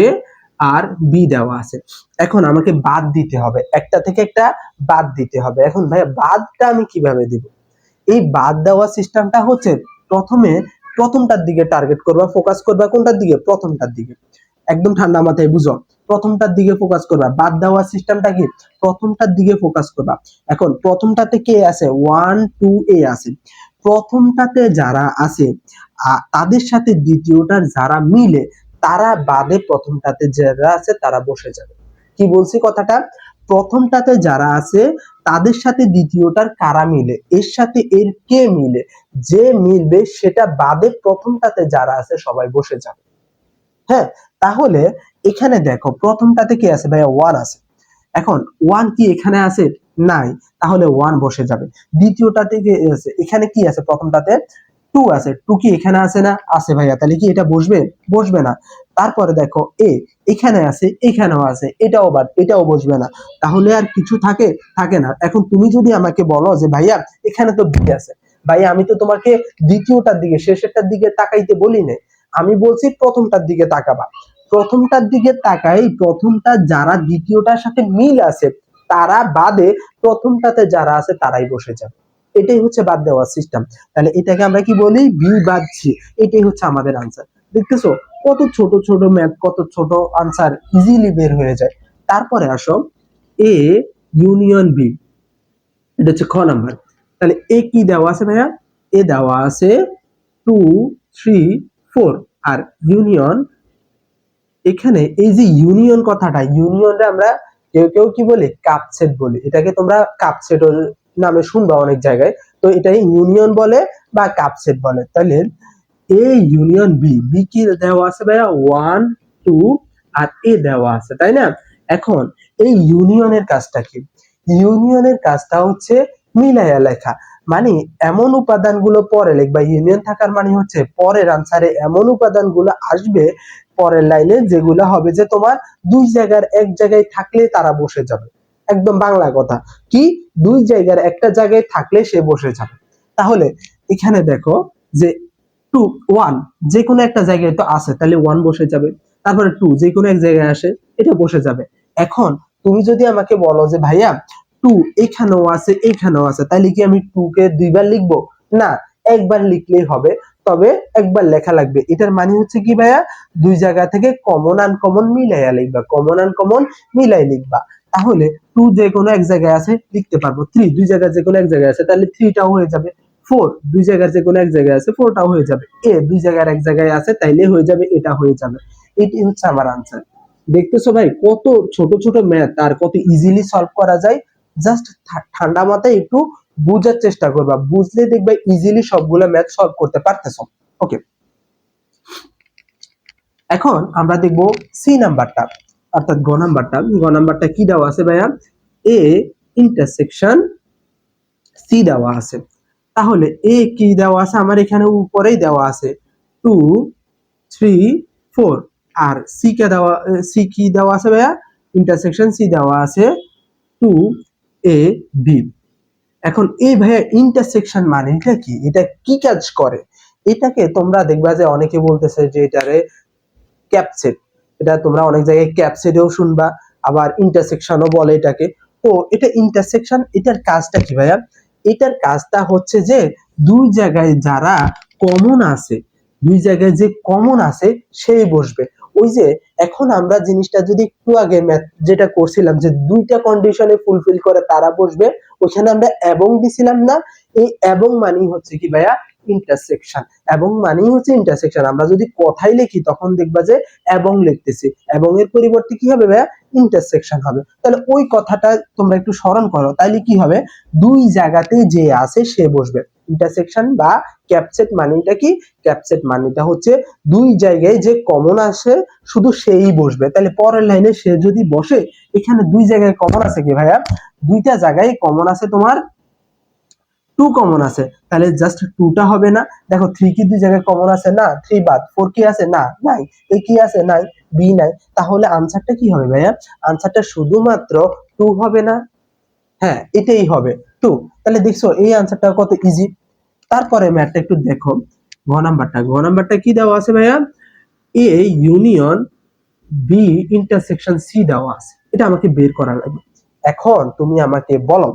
Speaker 1: আর বি দেওয়া আছে। এখন আমাকে বাদ দিতে হবে, একটা থেকে একটা বাদ দিতে হবে। এখন ভাইয়া বাদটা আমি কিভাবে দিব? এই বাদ দেওয়া সিস্টেমটা হচ্ছে প্রথমে প্রথমটার দিকে টার্গেট করবা, ফোকাস করবা কোনটার দিকে, প্রথমটার দিকে। একদম ঠান্ডা মাথায় বুঝো, প্রথমটার দিকে ফোকাস করবা। বাদ দেওয়ার সিস্টেমটা কি, প্রথমটার দিকে ফোকাস করবা। এখন প্রথমটাতে কে আছে, 1 2 এ আছে। প্রথমটাতে যারা আছে তাদের সাথে দ্বিতীয়টার যারা মিলে তারা বাদে প্রথমটাতে যারা আছে তারা বসে যাবে। কি বলছি কথাটা, প্রথমটাতে যারা আছে তাদের সাথে দ্বিতীয়টার কারা মিলে, এর সাথে এর কে মিলে, যে মিলবে সেটা বাদে প্রথমটাতে যারা আছে সবাই বসে যাবে। হ্যাঁ, তাহলে এখানে দেখো প্রথমটাতে কি আছে ভাইয়া, 1 আছে। এখন 1 কি এখানে আছে, নাই, তাহলে 1 বসে যাবে। দ্বিতীয়টাতে কি আছে, এখানে কি আছে, প্রথমটাতে 2 আছে, 2 কি এখানে আছে না, আছে ভাইয়া, তাহলে কি এটা বসবে, বসবে না। তারপরে দেখো এ এখানে আছে, এখানেও আছে, এটাও বাদ, এটাও বসবে না। তাহলে আর কিছু থাকে, থাকে না। এখন তুমি যদি আমাকে বলো যে ভাইয়া এখানে তো বি আছে, ভাইয়া আমি তো তোমাকে দ্বিতীয়টার দিকে শেষেরটার দিকে তাকাইতে বলি নাই, আমি বলছি প্রথমটার দিকে তাকাবা। প্রথমটার দিকে তাকাই, প্রথমটা যারা দ্বিতীয়টার সাথে মিল আছে তারা বাদে প্রথমটাতে যারা আছে তারাই বসে যাবে। এটাই হচ্ছে বাদ দেওয়ার সিস্টেম। তাহলে এটাকে আমরা কি বলি, বি বাদ সি। এটাই হচ্ছে আমাদের আনসার। দেখতেছো কত ছোট ছোট ম্যাথ, কত ছোট আনসার ইজিলি বের হয়ে যায়। তারপরে আসো এ ইউনিয়ন বি, এটা হচ্ছে খ নাম্বার। তাহলে এ কি দেওয়া আছে ভাইয়া, এ দেওয়া আছে 2 3 4, আর ইউনিয়ন, এখানে এই যে ইউনিয়ন কথাটা, ইউনিয়নটা আমরা কেউ কেউ কি বলি, কাপসেট বলি। এটাকে তোমরা কাপসেট নামে শুনবা অনেক জায়গায়, তো এটাই ইউনিয়ন বলে বা কাপসেট বলে। তাহলে এ ইউনিয়ন বি, বি কি দেওয়া আছে ভাইয়া, 1 2 আর এ দেওয়া আছে, তাই না? এখন এই ইউনিয়নের কাজটা কি, ইউনিয়নের কাজটা হচ্ছে মিলাইয়া লেখা। মানে এমন উপাদানগুলো পরে লিখবা, ইউনিয়ন থাকার মানে হচ্ছে পরের আনসারে এমন উপাদানগুলো আসবে পরের লাইনে যেগুলো হবে যে তোমার দুই জায়গার এক জায়গায় থাকলে তারা বসে যাবে। একদম বাংলা কথা, কি দুই জায়গার একটা জায়গায় থাকলে সে বসে যাবে। তাহলে এখানে দেখো যে 2 1 যে কোনো একটা জায়গায় তো আছে, তাহলে 1 বসে যাবে। তারপরে 2 যে কোনো এক জায়গায় আসে, এটা বসে যাবে। এখন তুমি যদি আমাকে বলো যে ভাইয়া 2 এখানেও আছে এখানেও আছে, তাহলে কি আমি 2 কে দুইবার লিখবো, না, একবার লিখলেই হবে। তবে একবার লেখা লাগবে। এটার মানে হচ্ছে কি ভাইয়া, দুই জায়গা থেকে কমন আনকমন মিলাইয়া লিখবা, কমন আনকমন মিলাই লিখবা। তাহলে 2 যে কোনো এক জায়গায় আছে লিখতে পারবো, 3 দুই জায়গায় যে কোনো এক জায়গায় আছে তাহলে 3 টাও হয়ে যাবে, 4 দুই জায়গার যে কোনো এক জায়গায় আছে 4 টাও হয়ে যাবে, এ দুই জায়গার এক জায়গায় আছে তাইলে হয়ে যাবে, এটা হয়ে যাবে। এটি হচ্ছে আমার আনসার। দেখতেছো ভাই কত ছোট ছোট ম্যাথ আর কত ইজিলি সলভ করা যায়। জাস্ট ঠান্ডা মাথায় একটু বুঝার চেষ্টা করবা, বুঝলে দেখবে ইজিলি সবগুলো ম্যাথ সলভ করতে পারতেছো। ওকে, এখন আমরা দেখব সি নাম্বারটা, অর্থাৎ গ নাম্বারটা। গ নাম্বারটা কি দেওয়া আছে ভাইয়া, এ ইন্টারসেকশন সি দেওয়া আছে। তাহলে এ কি দেওয়া আছে, আমার এখানে উপরেই দেওয়া আছে 2 3 4, আর সি কে দেওয়া, সি কি দেওয়া আছে ভাইয়া, ইন্টারসেকশন সি দেওয়া আছে 2 এ বি। এখন এই ভাইয়া ইন্টারসেকশন মানে এটা কি, এটা কি কাজ করে? এটাকে তোমরা দেখবা যে অনেকে বলতেছে যে এটারে ক্যাপসেট, এটা তোমরা অনেক জায়গায় ক্যাপসেটেও শুনবা, আবার ইন্টারসেকশনও বলে এটাকে। তো এটা ইন্টারসেকশন, এটার কাজটা কি ভাইয়া, এটার কাজটা হচ্ছে যে দুই জায়গায় যারা কমন আছে, দুই জায়গায় যে কমন আছে সেই বসবে। ওই যে এখন আমরা জিনিসটা যদি একটু আগে ম্যাথ যেটা করছিলাম যে দুইটা কন্ডিশনে ফুলফিল করে তারা বসবে, ওখানে আমরা এবং দিছিলাম না, এই এবং মানেই হচ্ছে কি ভাইয়া ইন্টারসেকশন। এবং মানেই হচ্ছে ইন্টারসেকশন। আমরা যদি কথাই লিখি তখন দেখবা যে এবং লিখতেছি, এবং এর পরিবর্তে কি হবে ভাইয়া, ইন্টারসেকশন হবে। তাহলে ওই কথাটা তোমরা একটু স্মরণ করো, তাইলে কি হবে, দুই জায়গাতে যে আছে সে বসবে। ইন্টারসেকশন বা ক্যাপসেট মানেটা কি, ক্যাপসেট মানেটা হচ্ছে দুই জায়গায় যে কমন আসে শুধু সেই বসবে। তাহলে পরের লাইনে সে যদি বসে, এখানে দুই জায়গায় কমন আছে কি ভাইয়া, দুইটা জায়গায় কমন আছে তোমার 2 কমন আছে, তাহলে জাস্ট 2 টা হবে না। দেখো 3 কি দুই জায়গায় কমন আছে? না। 3 বাদ। 4 কি আছে? না, নাই। A কি আছে? নাই। B নাই। তাহলে আনসারটা কি হবে ভাইয়া? আনসারটা শুধুমাত্র 2 হবে না? হ্যাঁ, এটাই হবে 2। তাহলে দেখছো এই আনসারটা কত ইজি। তারপরে ম্যাথটা একটু দেখো, ঘ নাম্বারটা কি দেওয়া আছে ভাইয়া? A union B intersection C দেওয়া আছে, এটা আমাকে বের করা লাগবে। এখন তুমি আমাকে বলো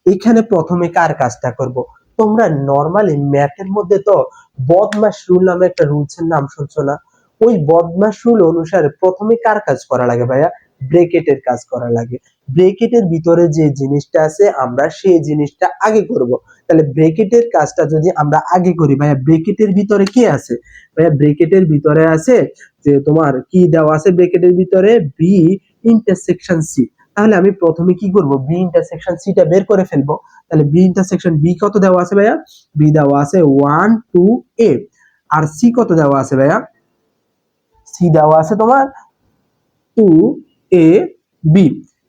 Speaker 1: এখানে প্রথমে কার কাজটা করব? তোমরা নরমালি ম্যাথের মধ্যে তো বদমাশ রুল নামে একটা রুলস এর নাম শুনছো না? ওই বদমাশ রুল অনুসারে প্রথমে কার কাজ করা লাগে ভাইয়া? ব্রেকেটের কাজ করা লাগে। ব্রেকেটের ভিতরে যে জিনিসটা আছে আমরা সেই জিনিসটা আগে করব। তাহলে ব্রেকেটের কাজটা যদি আমরা আগে করি ভাইয়া, ব্রেকেটের ভিতরে কি আছে ভাইয়া? ব্রেকেটের ভিতরে আছে যে তোমার কি দেওয়া আছে ব্রেকেটের ভিতরে? B intersection C. তাহলে আমি প্রথমে কি করব? বি ইন্টারসেকশন সি টা বের করে ফেলবো। তাহলে বি ইন্টারসেকশন বি কত দেওয়া আছে ভাইয়া? বি দেওয়া আছে 1 2 এ। আর সি কত দেওয়া আছে ভাইয়া? সি দেওয়া আছে তোমার 2 এ বি।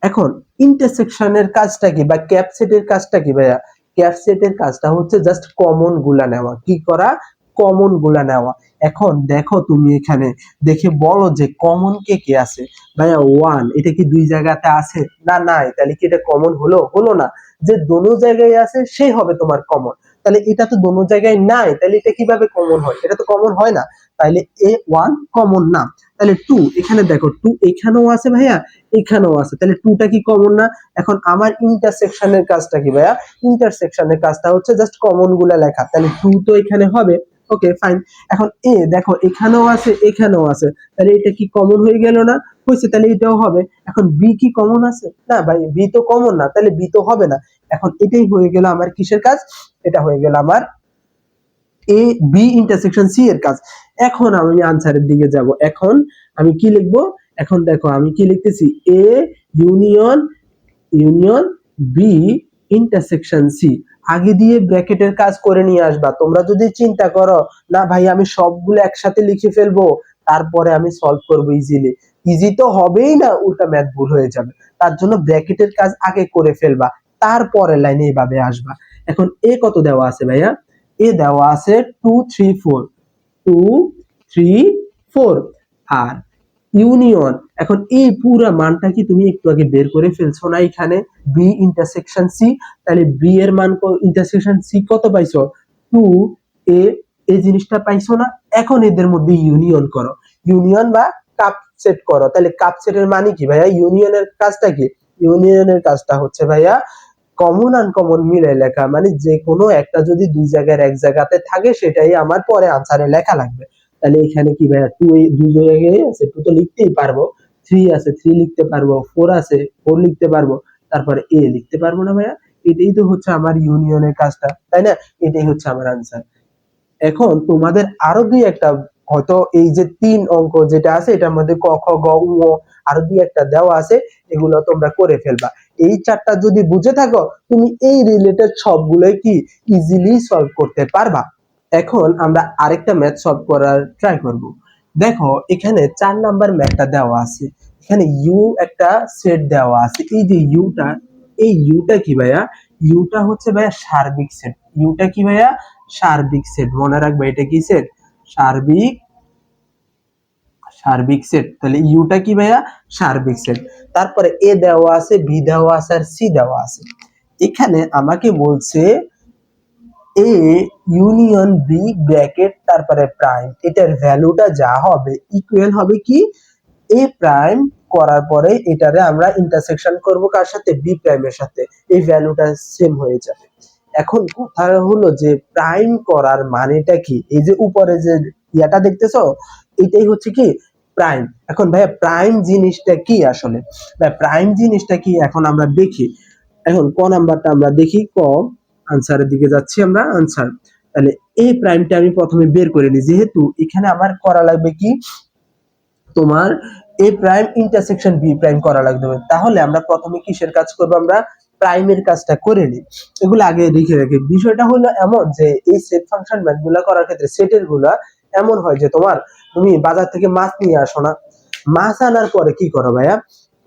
Speaker 1: এখন ইন্টারসেকশনের কাজটা কি বা ক্যাপসেটের কাজটা কি ভাইয়া? ক্যাপসেটের কাজটা হচ্ছে জাস্ট কমন গুলা নেওয়া। কি করা? কমন গুলা নেওয়া। এখন দেখো তুমি এখানে দেখে বলো যে কমন কে কে আছে ভাইয়া? 1 এটা কি দুই জায়গাতে আছে? না, নাই। তাহলে কি এটা কমন হলো? হলো না। যে দোনো জায়গায় আছে সেই হবে তোমার কমন। তাহলে এটা তো দোনো জায়গায় নাই, তাহলে এটা কিভাবে কমন হয়? এটা তো কমন হয় না। তাহলে A1 কমন না। তাহলে 2 এখানে দেখো 2 এখানেও আছে ভাইয়া, এখানেও আছে, তাহলে 2 টা কি কমন না? এখন আমার ইন্টারসেকশনের কাজটা কি ভাইয়া? ইন্টারসেকশনের কাজটা হচ্ছে জাস্ট কমন গুলা লেখা। তাহলে 2 তো এখানে হবে। Okay fine. এখন এ দেখো এখানেও আছে, এখানেও আছে, তাহলে এটা কি কমন হয়ে গেল না? হয়েছে, তাহলে এটাও হবে। এখন বি কি কমন আছে? না ভাই, বি তো কমন না, তাহলে বি তো হবে না। এখন এটাই হয়ে গেল আমার কিসের কাজ? এটা হয়ে গেল আমার এ বি ইন্টারসেকশন সি এর কাজ। এখন আমি আনসারের দিকে যাব। এখন আমি কি লিখবো? এখন দেখো আমি কি লিখতেছি? A union union B intersection C. আগে দিয়ে ব্র্যাকেটের কাজ করে নিয়ে আসবা। তোমরা যদি চিন্তা করো না ভাই আমি সবগুলো একসাথে লিখে ফেলবো তারপরে আমি সলভ করবো ইজিলি, ইজি তো হবেই না, উল্টা ম্যাথ ভুল হয়ে যাবে। তার জন্য ব্র্যাকেটের কাজ আগে করে ফেলবা, তারপরে লাইনে এইভাবে আসবা। এখন এ কত দেওয়া আছে ভাইয়া? এ দেওয়া আছে 2 3 4, 2 3 4। আর ইউনিয়ন, এখন এই পুরো মানটা কি তুমি একটু আগে বের করে ফেলছো না এখানে? B intersection C. তাহলে বি এর মান ইন্টারসেকশন সি কত পাইছো? 2 এ। এই জিনিসটা পাইছো না? এখন এদের মধ্যে ইউনিয়ন করো, ইউনিয়ন বা কাপ সেট করো। তাহলে কাপ সেটের মানে কি ভাইয়া? ইউনিয়নের কাজটা কি? ইউনিয়নের কাজটা হচ্ছে ভাইয়া কমন আনকমন মিলে লেখা, মানে যে কোনো একটা যদি দুই জায়গার এক জায়গাতে থাকে সেটাই আমার পরে আনসারে লেখা লাগবে। তাহলে এখানে কি ভাইয়া 2 এই দুই জায়গায় আছে, 2 তো লিখতেই পারবো। 3 আছে, 3 লিখতে পারবো। 4 আছে, 4 লিখতে পারবো। তারপরে এ লিখতে পারবো না ভাইয়া? এটাই তো হচ্ছে আমার ইউনিয়নের কাজটা, তাই না? এটাই হচ্ছে আমার আনসার। এখন তোমাদের আরো দুই একটা হয়তো এই যে 3 অঙ্ক যেটা আছে এটার মধ্যে ক খ গ উ ও আরো দুই একটা দেওয়া আছে, এগুলো তোমরা করে ফেলবা। এই চারটা যদি বুঝে থাকো তুমি এই রিলেটেড সবগুলোই কি ইজিলি সলভ করতে পারবা। এখন আমরা আরেকটা ম্যাথ সলভ করার ট্রাই করব। দেখো এখানে 4 নাম্বার ম্যাথটা দেওয়া আছে। এখানে ইউ একটা সেট দেওয়া আছে। এই যে ইউটা, এই ইউটা কি ভাইয়া? ইউটা হচ্ছে ভাইয়া সার্বিক সেট। ইউটা কি ভাইয়া? সার্বিক সেট। মনে রাখবে এটা কি সেট? সার্বিক সার্বিক সেট। তাহলে ইউটা কি ভাইয়া? সার্বিক সেট। তারপরে এ দেওয়া আছে, বি দেওয়া আছে আর সি দেওয়া আছে। এখানে আমাকে বলছে এ ইউনিয়ন বি ব্র্যাকেট তারপরে প্রাইম, এটার ভ্যালুটা যা হবে ইকুয়াল হবে কি এ প্রাইম করার পরে এটারে আমরা ইন্টারসেকশন করব কার সাথে? বি প্রাইমের সাথে। এই ভ্যালুটা সেম হয়ে যাবে। এখন কথা হলো যে প্রাইম করার মানেটা কি? এই যে উপরে যে ইয়াটা দেখতেছো এটাই হচ্ছে কি প্রাইম। এখন ভাইয়া প্রাইম জিনিসটা কি আসলে? ভাই প্রাইম জিনিসটা কি এখন আমরা দেখি। এখন ক নাম্বারটা আমরা দেখি। ক আনসারের দিকে যাচ্ছি আমরা। আনসার, তাহলে এই প্রাইমটা আমি প্রথমে বের করে নিই, যেহেতু এখানে আমার করা লাগবে কি তোমার এ প্রাইম ইন্টারসেকশন বি প্রাইম করা লাগবে। তাহলে আমরা প্রথমে কিসের কাজ করব? আমরা প্রাইমের কাজটা করে নিই। এগুলো আগে লিখে রাখি। বিষয়টা হলো এমন যে এই সেট ফাংশন ম্যাথগুলো করার ক্ষেত্রে সেটের গুলা এমন হয় যে তুমি বাজার থেকে মাছ নিয়ে আসো না, মাছ আনার পরে কি করো ভাইয়া?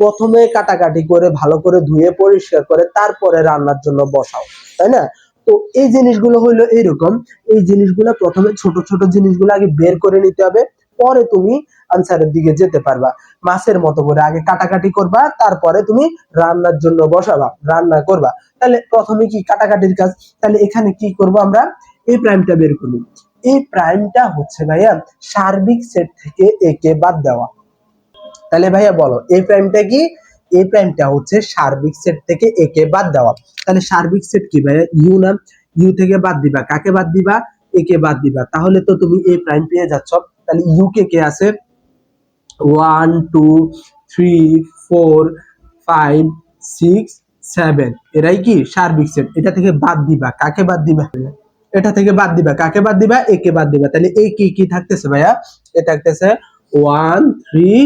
Speaker 1: প্রথমে কাটাকাটি করে ভালো করে ধুয়ে পরিষ্কার করে তারপরে রান্নার জন্য বসাও, তাই না? তো এই জিনিসগুলো হলো এইরকম, এই জিনিসগুলো প্রথমে ছোট ছোট জিনিসগুলো আগে বের করে নিতে হবে, পরে তুমি আনসারের দিকে যেতে পারবা। মাছের মতো করে আগে কাটাকাটি করবা, তারপরে তুমি রান্নার জন্য বসাবা, রান্না করবা। তাহলে প্রথমে কি কাটাকাটির কাজ, তাহলে এখানে কি করব আমরা, এই প্রাইমটা বের করব। এই প্রাইমটা হচ্ছে ভাইয়া সার্বিক সেট থেকে এ কে বাদ দেওয়া। তাহলে ভাইয়া বলো এই প্রাইমটা কি, এই প্রাইমটা হচ্ছে সার্বিক সেট থেকে এ কে বাদ দেওয়া। তাহলে সার্বিক সেট কি ভাইয়া, ইউ না, ইউ থেকে বাদ দিবা, কাকে বাদ দিবা, এ কে বাদ দিবা, তাহলে তো তুমি এই প্রাইম পেয়ে যাচ্ছ। তাহলে ইউ কে কে আছে 1 2 3 4 5 6 7, এরাই কি সার্বিক সেট। এটা থেকে বাদ দিবা, কাকে বাদ দিবা, এটা থেকে বাদ দিবা, কাকে বাদ দিবা, এ কে বাদ দিবা। তাহলে এই কি কি থাকতেছে ভাইয়া, এ থাকতেছে 1 3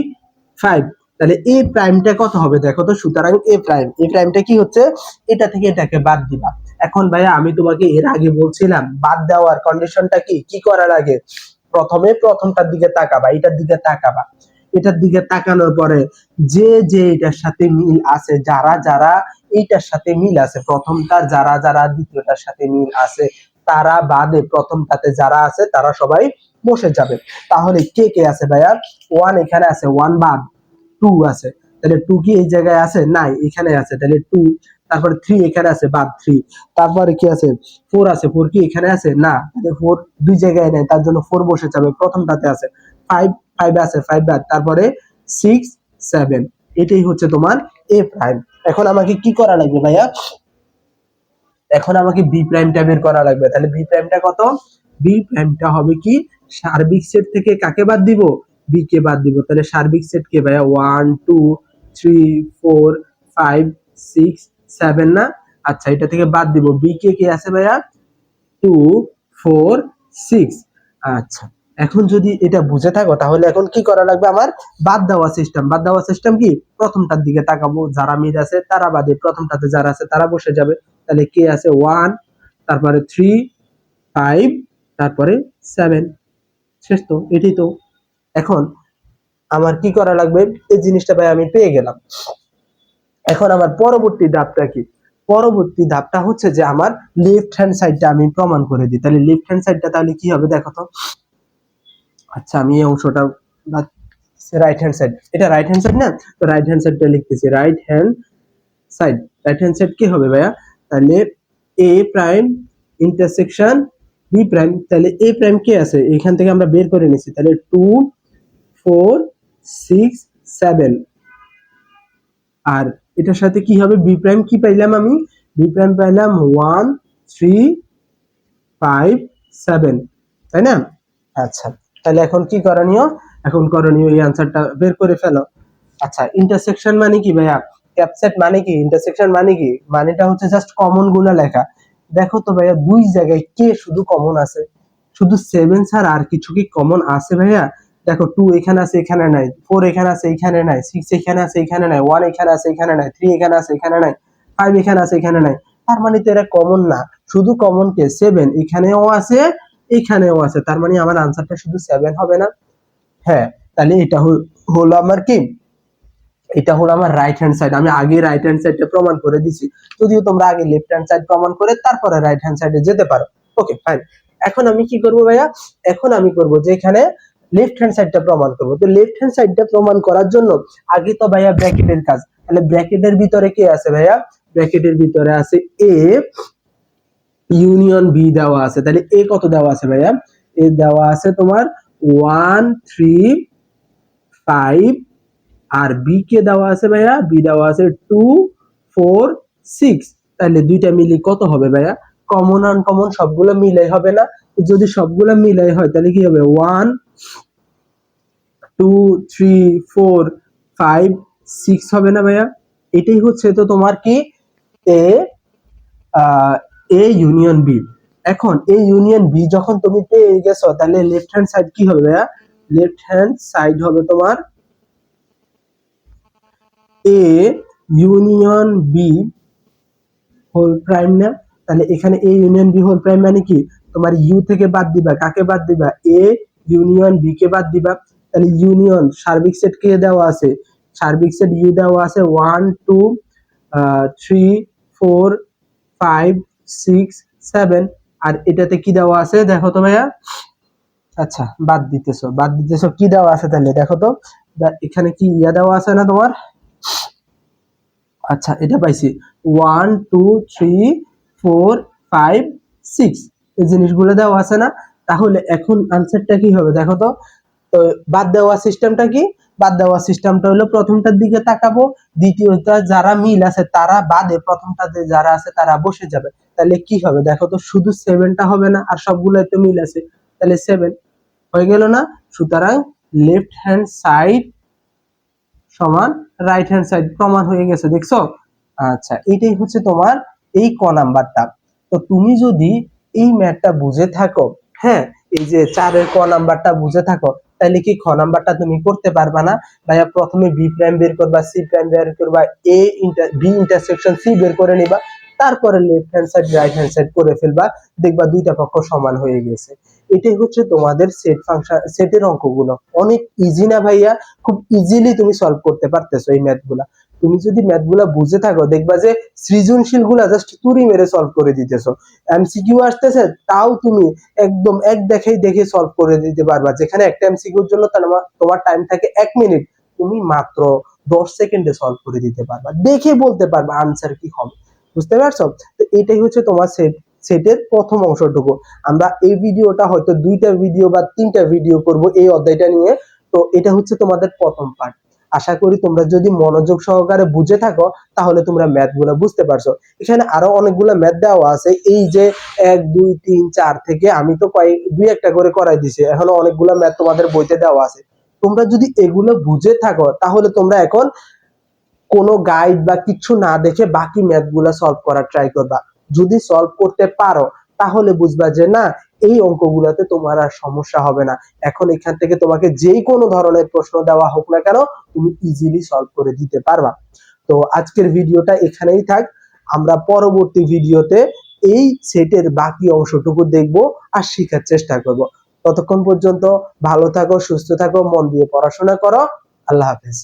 Speaker 1: 5। তাহলে এ প্রাইমটা কত হবে দেখো তো, সুতরাং এ প্রাইম, এ প্রাইমটা কি হচ্ছে, এটা থেকে এটাকে বাদ দিবা। এখন ভাইয়া আমি তোমাকে এর আগে বলছিলাম বাদ দেওয়ার কন্ডিশনটা কি, কি করার আগে প্রথমে প্রথমটার দিকে তাকাবা, এটার দিকে তাকাবা, এটার দিকে তাকানোর পরে যে যে এটার সাথে মিল আছে, যারা যারা এইটার সাথে মিল আছে, প্রথমটার যারা যারা দ্বিতীয়টার সাথে মিল আছে, তারা বাদে প্রথমটাতে যারা আছে তারা সবাই বসে যাবে। তাহলে কে কে আছে ভাইয়া, 1 এখানে আছে, 1 বাদ, 2 আছে, তাহলে 2 কি এই জায়গায় আছে, নাই এখানে আছে, তাহলে 2। তারপরে 3 এখানে আছে, বাদ 3। তারপরে কি আছে, 4 আছে, 4 কি এখানে আছে, না, তাহলে 4 দুই জায়গায় নেই, তার জন্য 4 বসে যাবে, প্রথমটাতে আছে। 5, 5 আছে, 5 বাদ, তারপরে 6 7, এটাই হচ্ছে তোমার এ প্রাইম। এখন আমাকে কি করা লাগবে ভাইয়া, এখন আমাকে বি প্রাইমটা বের করা লাগবে। তাহলে বি প্রাইমটা কত, বি প্রাইমটা হবে কি, সার্বিক সেট থেকে কাকে বাদ দিব, বি কে বাদ দিব। তাহলে সার্বিক সেট কে ভাইয়া 1 2 3 4 5 6 7 না, আচ্ছা এটা থেকে বাদ দিব, বি কে কে আছে ভাইয়া 2 4 6। আচ্ছা এখন যদি এটা বুঝে থাকো তাহলে এখন কি করা লাগবে আমার, বাদ দেওয়া সিস্টেম। বাদ দেওয়া সিস্টেম কি, প্রথমটার দিকে তাকাবো, যারা মিল আছে তারা বাদে প্রথমটাতে যারা আছে তারা বসে যাবে। তাহলে কে আছে 1, তারপরে 3 5, তারপরে 7, শেষ তো, এটাই তো। এখন আমার কি করা লাগবে, এই জিনিসটা ভাই আমি পেয়ে গেলাম। এখন আমার পরবর্তী ধাপটা কি, পরবর্তী ধাপটা হচ্ছে যে আমার লেফট হ্যান্ড সাইডটা আমি প্রমাণ করে দিই। তাহলে লেফট হ্যান্ড সাইডটা তাহলে কি হবে দেখো তো। আচ্ছা আমি এই অংশটা রাইট হ্যান্ড সাইড, এটা রাইট হ্যান্ড সাইড না, তো রাইট হ্যান্ড সাইডটা লিখতেছি, right hand side. Right hand side কি হবে ভাইয়া, তাহলে এ প্রাইম ইন্টারসেকশন বি প্রাইম। তাহলে এ প্রাইম কে আছে, এখান থেকে আমরা বের করে নিছি, তাহলে 2 4 6 7। আর এটার সাথে কি হবে, বি প্রাইম কি পাইলাম আমি, বি প্রাইম পাইলাম 1 3 5 7, তাই না। আচ্ছা তাহলে এখন কি করণীয়, এখন করণীয় এই আনসারটা বের করে ফেলো। আচ্ছা ইন্টারসেকশন মানে কি ভাইয়া, ক্যাপসেট মানে কি, ইন্টারসেকশন মানে কি, মানেটা হচ্ছে জাস্ট কমন গুলো লেখা। দেখো তো ভাইয়া দুই জায়গায় কে শুধু কমন আছে, শুধু 7 ছাড়া আর কিছু কি কমন আছে ভাইয়া, দেখো 2 এখানে আছে এখানে নাই, 4 এখানে আছে এখানে নাই, 6 এখানে আছে এখানে নাই, 1 এখানে আছে এখানে নাই, 3 এখানে আছে এখানে নাই, 5 এখানে আছে এখানে নাই। তার মানে তো এরা কমন না, শুধু কমন কে 7, এখানেও আছে এখানেও আছে, তার মানে আমার আনসারটা শুধু 7 হবে না। হ্যাঁ তাহলে এটা হলো আমার কি, এটা হলো আমার রাইট হ্যান্ড সাইড। আমি আগে রাইট হ্যান্ড সাইডটা প্রমাণ করে দিছি, যদিও তোমরা আগে লেফট হ্যান্ড সাইড প্রমাণ করে তারপরে রাইট হ্যান্ড সাইডে যেতে পারো। Okay fine. এখন আমি কি করব ভাইয়া, এখন আমি করব যে এখানে লেফট হ্যান্ড সাইডটা প্রমাণ করব। তো লেফট হ্যান্ড সাইডটা প্রমাণ করার জন্য আগে তো ভাইয়া ব্র্যাকেটের কাজ। তাহলে ব্র্যাকেটের ভিতরে কি আছে ভাইয়া, ব্র্যাকেটের ভিতরে আছে এ ইউনিয়ন বি দেওয়া আছে। তাহলে এ কত দেওয়া আছে ভাইয়া, এ দেওয়া আছে তোমার 1 3 5, আর বি কে দেওয়া আছে ভাইয়া, বি দেওয়া আছে 2 4 6। তাহলে দুইটা মিলি কত হবে ভাইয়া, কমন আনকমন সবগুলো মিলাই হবে না, যদি সবগুলো মিলাই হয় তাহলে কি হবে 1 2 3 4 5 6 হবে না ভাইয়া। এটাই হচ্ছে তো তোমার কি এ এ ইউনিয়ন বি। এখন এ ইউনিয়ন বি যখন তুমি পেয়ে গেছো তাহলে লেফট হ্যান্ড সাইড কি হবে ভাইয়া, লেফট হ্যান্ড সাইড হবে তোমার A union B whole prime না। তাহলে এখানে A union B whole prime মানে কি, তোমার ইউ থেকে বাদ দিবা, কাকে বাদ দিবা, এ ইউনিয়ন বি কে বাদ দিবা। তাহলে ইউনিয়ন সার্বিক সেট কে দেওয়া আছে, সার্বিক সেট ইউ দেওয়া আছে 1 2 3 4 5 6 7। আর এটাতে কি দেওয়া আছে দেখো তো ভাইয়া। আচ্ছা, বাদ দিতেছো কি দেওয়া আছে তাহলে দেখো তো। এখানে কি ইয়া দেওয়া আছে না তোমার? আচ্ছা, এটা পাইছি 1 2 3 4 5 6, এই জিনিসগুলো দেওয়া আছে না। তাহলে এখন আনসারটা কি হবে দেখো তো। তো বাদ দেওয়া সিস্টেমটা কি? বাদ দেওয়া সিস্টেমটা হলো প্রথমটার দিকে তাকাবো, দ্বিতীয়টা যারা মিল আছে তারা বাদে প্রথমটাতে যারা আছে তারা বসে যাবে। তাহলে কি হবে দেখো তো, শুধু 7টা হবে না, আর সবগুলোই তো মিল আছে, তাহলে 7 হয়ে গেল না। সুতরাং লেফট হ্যান্ড সাইড সমান রাইট হ্যান্ড সাইড প্রমাণ হয়ে গেছে, দেখছো? আচ্ছা, এটাই হচ্ছে তোমার এই ক নাম্বারটা। তো তুমি যদি এই ম্যাথটা বুঝে থাকো, হ্যাঁ, এই যে 4-এর ক নাম্বারটা বুঝে থাকো, তাহলে কি খ নাম্বারটা তুমি করতে পারবা না? ভাইয়া প্রথমে বি প্রাইম বের করবা, সি প্রাইম বের করবা, বি ইন্টারসেকশন সি বের করে নিবা, তারপরে left hand side right hand side করে ফেলবা, দেখবা দুইটা পক্ষ সমান হয়ে গেছে। এটাই হচ্ছে তোমাদের সেট ফাংশন, সেটের অঙ্কগুলো। অনেক ইজি না ভাইয়া? খুব ইজিলি তুমি সলভ করতে পারতেছো এই ম্যাথগুলা। তুমি যদি ম্যাথগুলা বুঝে থাকো, দেখবা যে সৃজনশীল গুলা জাস্ট তুড়ি মেরে সলভ করে দিতেছো। এমসিকিউ আসতেছে তাও তুমি একদম এক দেখেই দেখে সলভ করে দিতে পারবা, যেখানে একটা এমসিকিউর জন্য তোমার টাইম থাকে 1 মিনিট, তুমি মাত্র 10 সেকেন্ডে সলভ করে দিতে পারবা, দেখে বলতে পারবা আনসার কি হবে। বুঝতে পারছো? তো এটাই হচ্ছে তোমার সেটের প্রথম অংশটুকু। আমরা এই ভিডিওটা হয়তো 2টা ভিডিও বা 3টা ভিডিও করব এই অধ্যায়টা নিয়ে। তো এটা হচ্ছে তোমাদের প্রথম পার্ট। আশা করি তোমরা যদি মনোযোগ সহকারে বুঝে থাকো তাহলে তোমরা ম্যাথ গুলা বুঝতে পারছো। এখানে আরো অনেকগুলো ম্যাথ দেওয়া আছে, এই যে 1 2 3 4 থেকে আমি তো দুই একটা করে করাই দিছি, এখনো অনেকগুলো ম্যাথ তোমাদের বইতে দেওয়া আছে। তোমরা যদি এগুলো বুঝে থাকো তাহলে তোমরা এখন কোনো গাইড বা কিছু না দেখে বাকি ম্যাথ গুলা সলভ করার ট্রাই করবা। যদি সলভ করতে পারো তাহলে বুঝবা যে না, এই অঙ্কগুলোতে তোমার আর সমস্যা হবে না। এখন এখান থেকে তোমাকে যেই কোনো ধরনের প্রশ্ন দেওয়া হোক না কেন, তুমি ইজিলি সলভ করে দিতে পারবা। তো আজকের ভিডিওটা এখানেই থাক। আমরা পরবর্তী ভিডিওতে এই সেটের বাকি অংশটুকু দেখব আর শেখার চেষ্টা করব। ততক্ষণ পর্যন্ত ভালো থাকো, সুস্থ থাকো, মন দিয়ে পড়াশোনা করো। আল্লাহ হাফেজ।